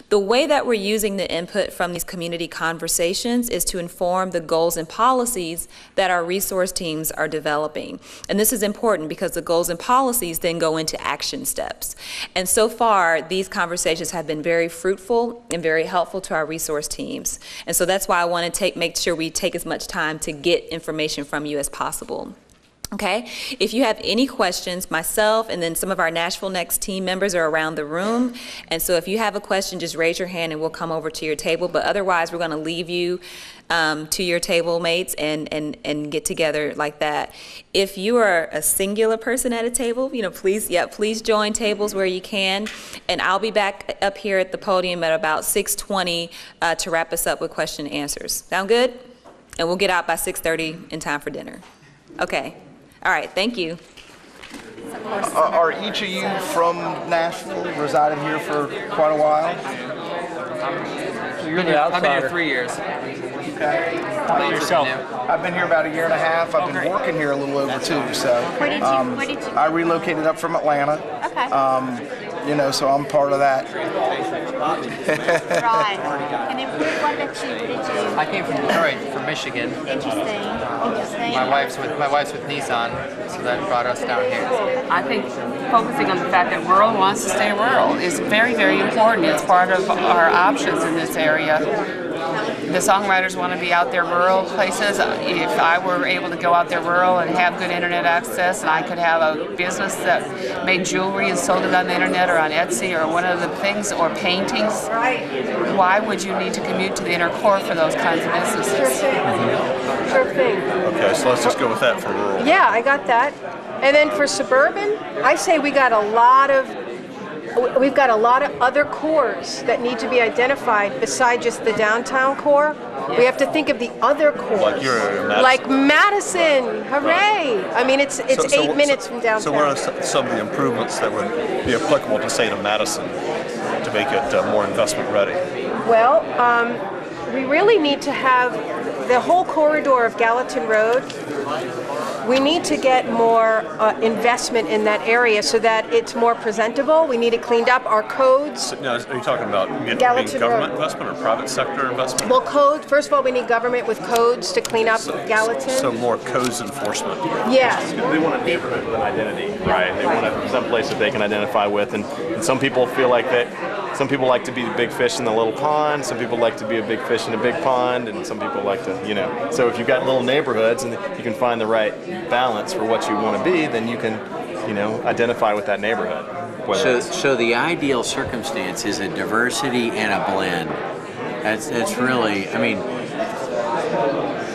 The way that we're using the input from these community conversations is to inform the goals and policies that our resource teams are developing. And this is important because the goals and policies then go into action steps. And so far, these conversations have been very fruitful and very helpful to our resource teams. And so that's why I want to make sure we take as much time to get information from you as possible. Okay, if you have any questions, myself and then some of our NashvilleNext team members are around the room. And so if you have a question, just raise your hand and we'll come over to your table. But otherwise, we're going to leave you to your table mates and get together like that. If you are a singular person at a table, you know, please join tables where you can. And I'll be back up here at the podium at about 6:20 to wrap us up with question and answers. Sound good? And we'll get out by 6:30 in time for dinner. Okay. All right, thank you. Are each of you from Nashville, resided here for quite a while? So you're the outsider. I've been here 3 years. Okay. How about yourself? I've been here about a year and a half. I've been working here a little over 2, so. Where did you? I relocated up from Atlanta. Okay. You know, so I'm part of that. Right. And then what about you? Where did you? I came from Detroit, from Michigan. Interesting. My wife's with Nissan, so that brought us down here. I think focusing on the fact that rural wants to stay rural is very, very important. It's part of our options in this area. The songwriters want to be out there rural places. If I were able to go out there rural and have good internet access, and I could have a business that made jewelry and sold it on the internet or on Etsy or one of the things, or paintings, why would you need to commute to the inner core for those kinds of businesses? Sure thing. Okay, so let's just go with that for rural. Yeah, I got that. And then for suburban, I say we've got a lot of other cores that need to be identified besides just the downtown core. We have to think of the other cores. Like Madison, hooray! I mean, it's 8 minutes from downtown. So what are some of the improvements that would be applicable to, say, to Madison to make it more investment ready? Well, we really need to have the whole corridor of Gallatin Road. We need to get more investment in that area so that it's more presentable. We need it cleaned up. Our codes. So, now, are you talking about Gallatin government Road. investment or private sector investment? Well, code. First of all, we need government with codes to clean up Gallatin. So more codes enforcement. Yeah. They want a neighborhood with an identity, right? They want some place that they can identify with, and some people feel like that. Some people like to be the big fish in the little pond. Some people like to be a big fish in a big pond, and some people like to, you know. So if you've got little neighborhoods and you can find the right balance for what you want to be, then you can, you know, identify with that neighborhood. So the ideal circumstance is a diversity and a blend. That's really, I mean,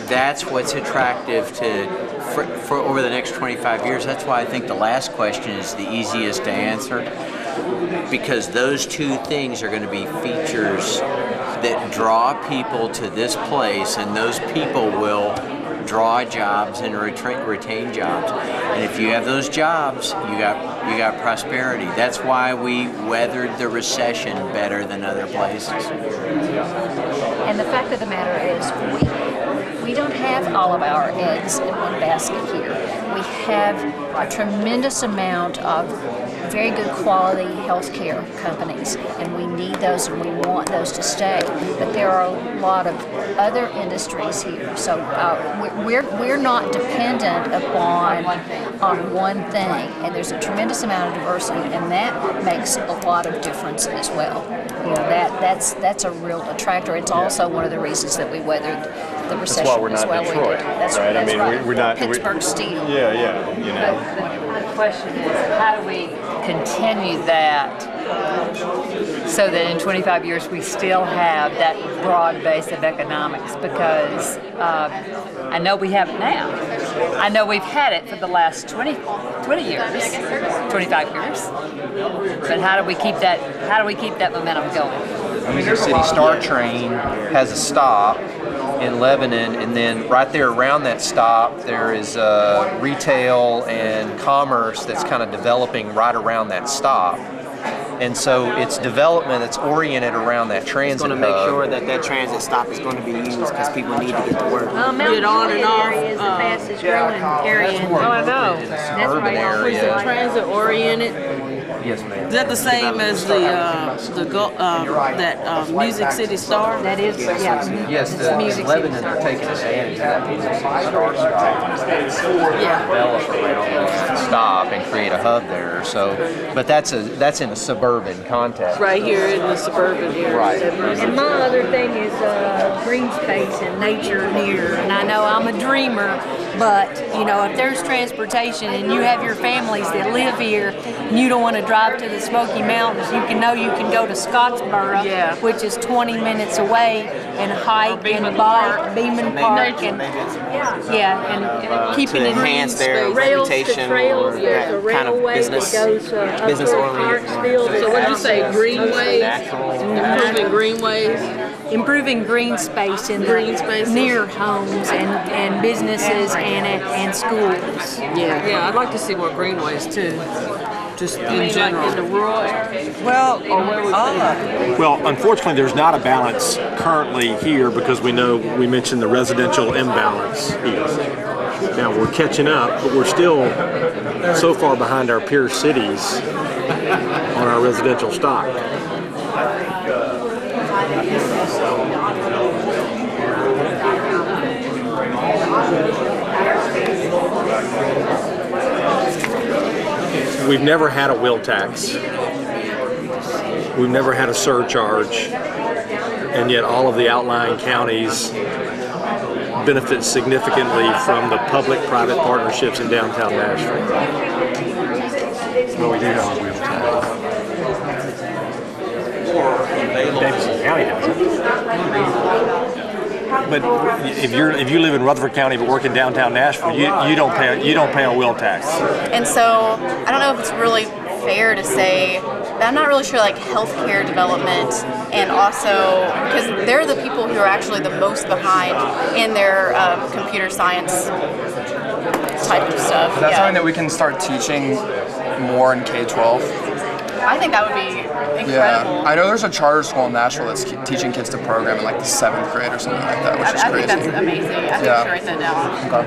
that's what's attractive for over the next 25 years. That's why I think the last question is the easiest to answer, because those two things are going to be features that draw people to this place, and those people will draw jobs and retain jobs. And if you have those jobs, you got prosperity. That's why we weathered the recession better than other places. And the fact of the matter is, we don't have all of our eggs in one basket here. We have a tremendous amount of very good quality healthcare companies, and we need those and we want those to stay. But there are a lot of other industries here, so we're not dependent upon one thing. And there's a tremendous amount of diversity, and that makes a lot of difference as well. You know, that's a real attractor. It's also one of the reasons that we weathered the recession. That's why we're not Detroit, That's right? That's I mean, right. we're not Pittsburgh Steel. Yeah, you know. question is, how do we continue that so that in 25 years we still have that broad base of economics? Because I know we have it now. I know we've had it for the last 20 years, 25 years. But how do we keep that momentum going? The Music City Star Train has a stop in Lebanon, and then right there around that stop there is retail and commerce that's kind of developing right around that stop. And so it's development that's oriented around that transit hub. It's going to make sure that that transit stop is going to be used because people need to get to work. Get on and off. Is the fastest growing area. Oh, I know. That's right. Is it transit oriented? Yes, ma'am. Is that the same as that Music City Star? That is, yeah. Yes, the Lebanon are taking advantage of that Music City Star stop. Develop around the stop and create a hub there. So, but that's in a suburban context. Right here in the suburban area. Right. And my other thing is green space and nature near. And I know I'm a dreamer, but you know, if there's transportation and you have your families that live here and you don't want to drive to the Smoky Mountains, you can go to Scottsboro, which is 20 minutes away, and hike and bike, Beeman Park, and and keeping it enhance their reputation or that kind of business oriented. So what did you say, greenways? Improving greenways? Improving green space in near homes and businesses and schools. Yeah, I'd like to see more greenways too. Just in general. Like in the rural areas? Well, unfortunately, there's not a balance currently here because we mentioned the residential imbalance here. Now we're catching up, but we're still so far behind our peer cities on our residential stock. We've never had a wheel tax. We've never had a surcharge, and yet all of the outlying counties benefit significantly from the public-private partnerships in downtown Nashville. Well, we do have a wheel tax. Davidson County has it. But if you live in Rutherford County but work in downtown Nashville, you don't pay a wheel tax. And so I don't know if it's really fair to say that I'm not really sure like healthcare development, and also because they're the people who are actually the most behind in their computer science type of stuff. That's something that we can start teaching more in K-12. I think that would be incredible. Yeah, I know there's a charter school in Nashville that's teaching kids to program in like the 7th grade or something like that, which is crazy. I think that's amazing. I think you should write that down. Okay.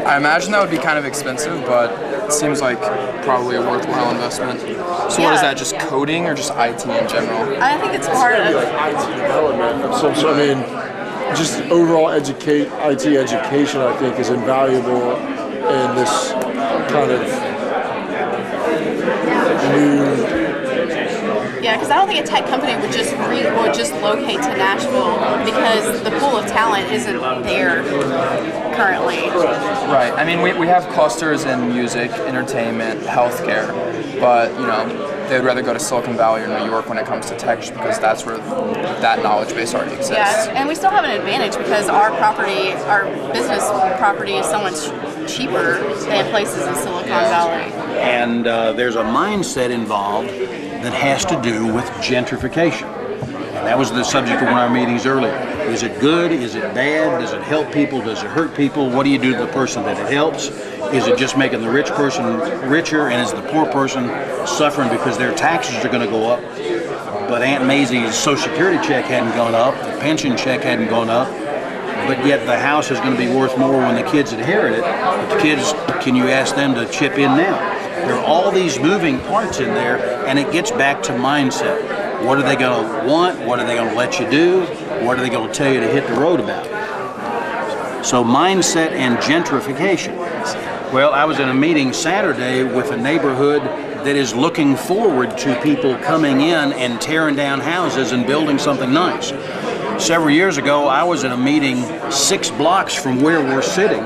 I imagine that would be kind of expensive, but it seems like probably a worthwhile investment. So what is that, just coding or just IT in general? I think it's part of IT development. So I mean, just overall IT education, I think, is invaluable in this kind of Yeah, because I don't think a tech company would just locate to Nashville because the pool of talent isn't there currently. Right. I mean, we have clusters in music, entertainment, healthcare, but you know, they would rather go to Silicon Valley or New York when it comes to tech because that's where that knowledge base already exists. Yeah, and we still have an advantage because our business property is so much cheaper than places in Silicon Valley. And there's a mindset involved that has to do with gentrification. And that was the subject of one of our meetings earlier. Is it good? Is it bad? Does it help people? Does it hurt people? What do you do to the person that it helps? Is it just making the rich person richer, and is the poor person suffering because their taxes are going to go up? But Aunt Maisie's Social Security check hadn't gone up, the pension check hadn't gone up, but yet the house is going to be worth more when the kids inherit it. But the kids, can you ask them to chip in now? There are all these moving parts in there, and it gets back to mindset. What are they going to want? What are they going to let you do? What are they going to tell you to hit the road about? So mindset and gentrification. Well, I was in a meeting Saturday with a neighborhood that is looking forward to people coming in and tearing down houses and building something nice. Several years ago, I was at a meeting 6 blocks from where we're sitting,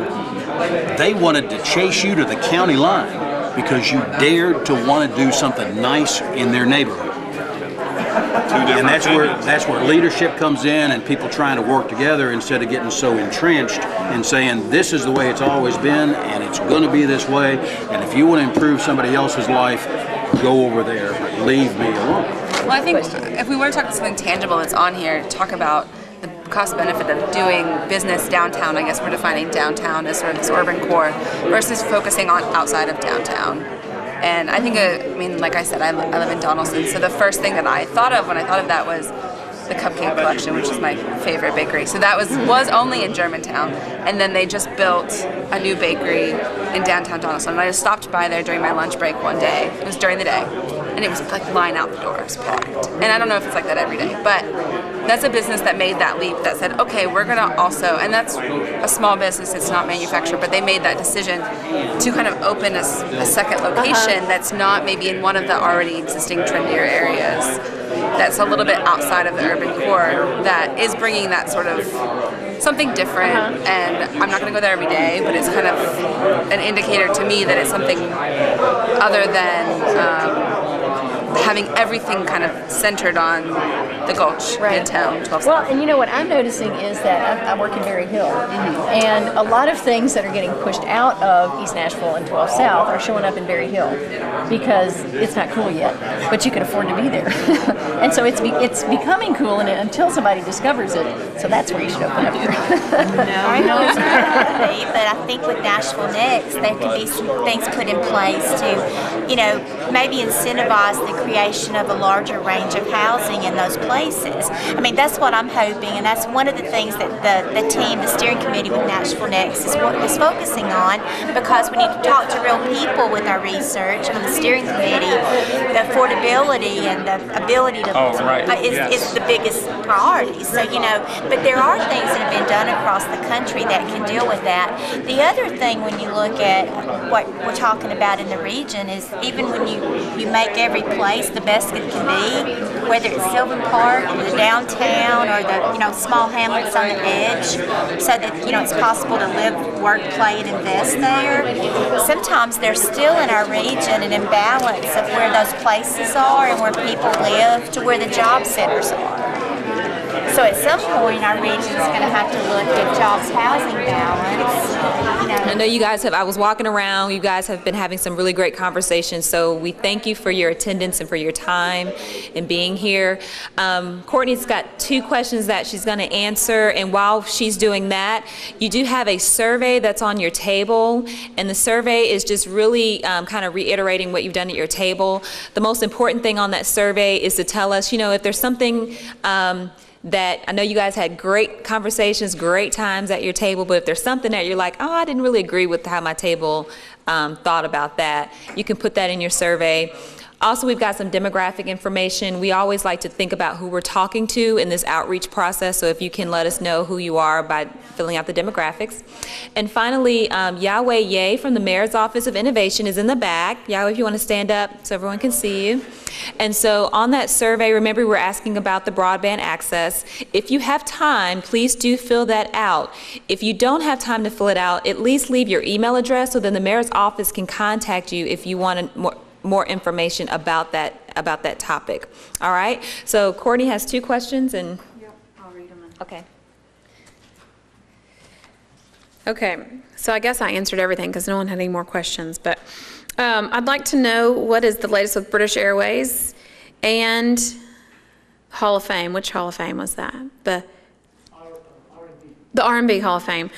They wanted to chase you to the county line because you dared to want to do something nice in their neighborhood. And that's where leadership comes in, and people trying to work together instead of getting so entrenched and saying this is the way it's always been and it's going to be this way, and if you want to improve somebody else's life, go over there, but leave me alone. Well, I think if we want to talk about something tangible that's on here, talk about the cost benefit of doing business downtown. I guess we're defining downtown as sort of this urban core versus focusing on outside of downtown. And I think, I mean, like I said, I live in Donaldson, so the first thing that I thought of when I thought of that was the Cupcake Collection, which is my favorite bakery. So that was only in Germantown, and then they just built a new bakery in downtown Donaldson. And I just stopped by there during my lunch break one day. It was during the day, and it was like line out the door. It was packed. And I don't know if it's like that every day, but that's a business that made that leap, that said, okay, we're gonna also, and that's a small business, it's not manufactured, but they made that decision to kind of open a second location that's not maybe in one of the already existing trendier areas, that's a little bit outside of the urban core, that is bringing that sort of something different. And I'm not gonna go there every day, but it's kind of an indicator to me that it's something other than having everything kind of centered on the Gulch, Midtown, 12 South. Well, and you know what I'm noticing is that I work in Berry Hill, and a lot of things that are getting pushed out of East Nashville and 12 South are showing up in Berry Hill because it's not cool yet, but you can afford to be there. And so it's becoming cool until somebody discovers it. So that's where you should open up here. But I think with NashvilleNext, there could be some things put in place to, you know, maybe incentivize the creation of a larger range of housing in those places. I mean, that's what I'm hoping, and that's one of the things that the team, the steering committee with NashvilleNext is focusing on, because we need to talk to real people with our research on the steering committee. The affordability and the ability to is the biggest priority. So, you know, but there are things that have been done across the country that can deal with that. The other thing, when you look at what we're talking about in the region, is even when you make every place the best it can be, whether it's Sylvan Park or the downtown or the, you know, small hamlets on the edge, so that, you know, it's possible to live, work, play, and invest there. Sometimes there's still in our region an imbalance of where those places are and where people live to where the job centers are. So at some point, our region's going to have to look at jobs housing balance. You know. I know you guys have, I was walking around, you guys have been having some really great conversations, so we thank you for your attendance and for your time and being here. Courtney's got 2 questions that she's going to answer, and while she's doing that, you do have a survey that's on your table, and the survey is just really kind of reiterating what you've done at your table. The most important thing on that survey is to tell us, you know, if there's something that I know you guys had great conversations, great times at your table, but if there's something that you're like, oh, I didn't really agree with how my table thought about that, you can put that in your survey. Also, we've got some demographic information. We always like to think about who we're talking to in this outreach process, so if you can let us know who you are by filling out the demographics. And finally, Yahweh Ye from the Mayor's Office of Innovation is in the back. Yahweh, if you want to stand up so everyone can see you. And so on that survey, remember we're asking about the broadband access. If you have time, please do fill that out. If you don't have time to fill it out, at least leave your email address so then the Mayor's Office can contact you if you want more information about that topic. All right. So Courtney has 2 questions, and I'll read them. Okay. Okay. So I guess I answered everything because no one had any more questions. But I'd like to know what is the latest with British Airways and Hall of Fame. Which Hall of Fame was that? The R&B Hall of Fame.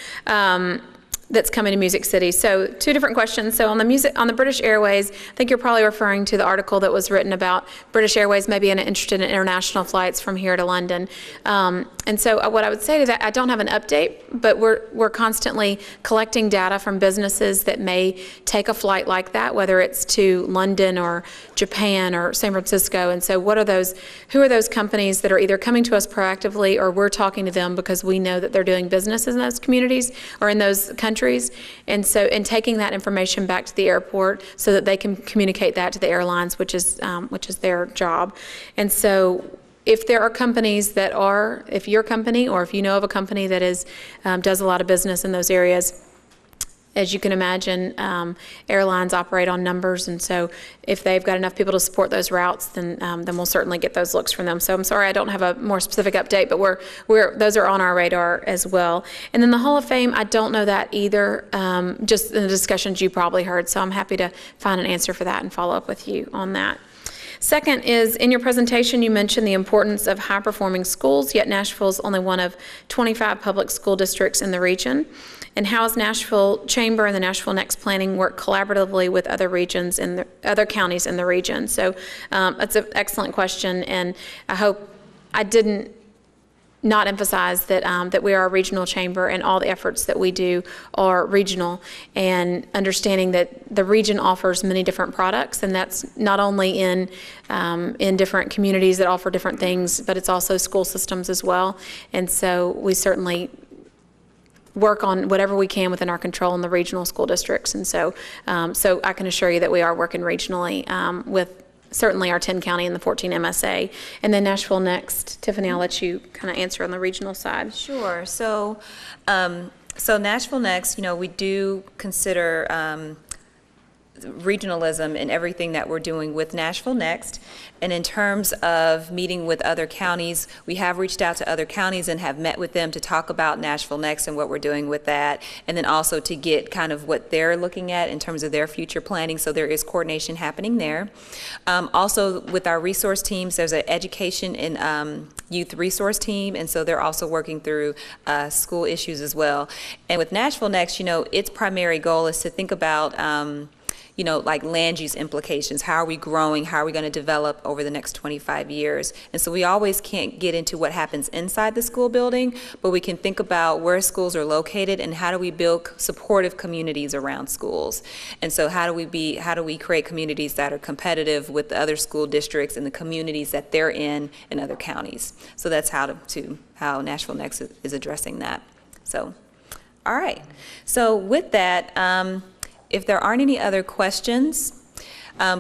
That's coming to Music City. So 2 different questions. So on the British Airways, I think you're probably referring to the article that was written about British Airways maybe interested in international flights from here to London. And so what I would say to that, I don't have an update, but we're constantly collecting data from businesses that may take a flight like that, whether it's to London or Japan or San Francisco. And so who are those companies that are either coming to us proactively, or we're talking to them because we know that they're doing business in those communities or in those countries. And taking that information back to the airport so that they can communicate that to the airlines, which is their job. And so if there are companies that are, if your company or if you know of a company that does a lot of business in those areas, as you can imagine, airlines operate on numbers, and so if they've got enough people to support those routes, then we'll certainly get those looks from them. So I'm sorry I don't have a more specific update, but those are on our radar as well. And then the Hall of Fame, I don't know that either, just in the discussions you probably heard, so I'm happy to find an answer for that and follow up with you on that. Second is, in your presentation, you mentioned the importance of high-performing schools, yet Nashville is only one of 25 public school districts in the region. And how is Nashville Chamber and the NashvilleNext planning work collaboratively with other regions and other counties in the region? So that's an excellent question, and I hope I didn't not emphasize that that we are a regional chamber and all the efforts that we do are regional, and understanding that the region offers many different products, and that's not only in different communities that offer different things, but it's also school systems as well. And so we certainly work on whatever we can within our control in the regional school districts. And so so I can assure you that we are working regionally with certainly our 10 county and the 14 MSA. And then NashvilleNext, Tiffany, I'll let you kind of answer on the regional side. Sure. So NashvilleNext, we do consider regionalism in everything that we're doing with NashvilleNext. And in terms of meeting with other counties, we have reached out to other counties and have met with them to talk about NashvilleNext and what we're doing with that, and then also to get kind of what they're looking at in terms of their future planning. So there is coordination happening there. Also with our resource teams, there's an education and youth resource team, and so they're also working through school issues as well. And with NashvilleNext, its primary goal is to think about like land use implications. How are we growing? How are we going to develop over the next 25 years? And so we always can't get into what happens inside the school building, but we can think about where schools are located and how do we build supportive communities around schools. And so how do we create communities that are competitive with the other school districts and the communities that they're in other counties. So that's how NashvilleNext is addressing that. So, all right. So with that, if there aren't any other questions,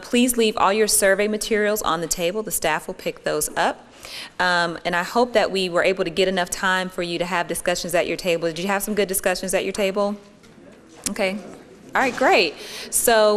please leave all your survey materials on the table. The staff will pick those up. And I hope that we were able to get enough time for you to have discussions at your table. Did you have some good discussions at your table? Okay. All right, great. So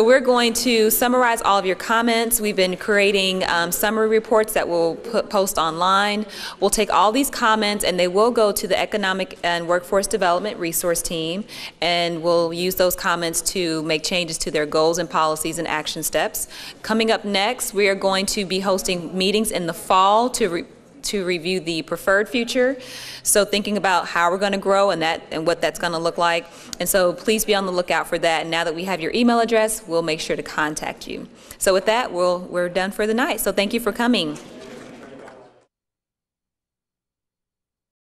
we're going to summarize all of your comments. We've been creating summary reports that we'll post online. We'll take all these comments and they will go to the Economic and Workforce Development Resource Team, and we'll use those comments to make changes to their goals and policies and action steps. Coming up next, we are going to be hosting meetings in the fall to review the preferred future. So thinking about how we're going to grow and what that's going to look like. And so please be on the lookout for that. And now that we have your email address, we'll make sure to contact you. So with that, we're done for the night. So thank you for coming.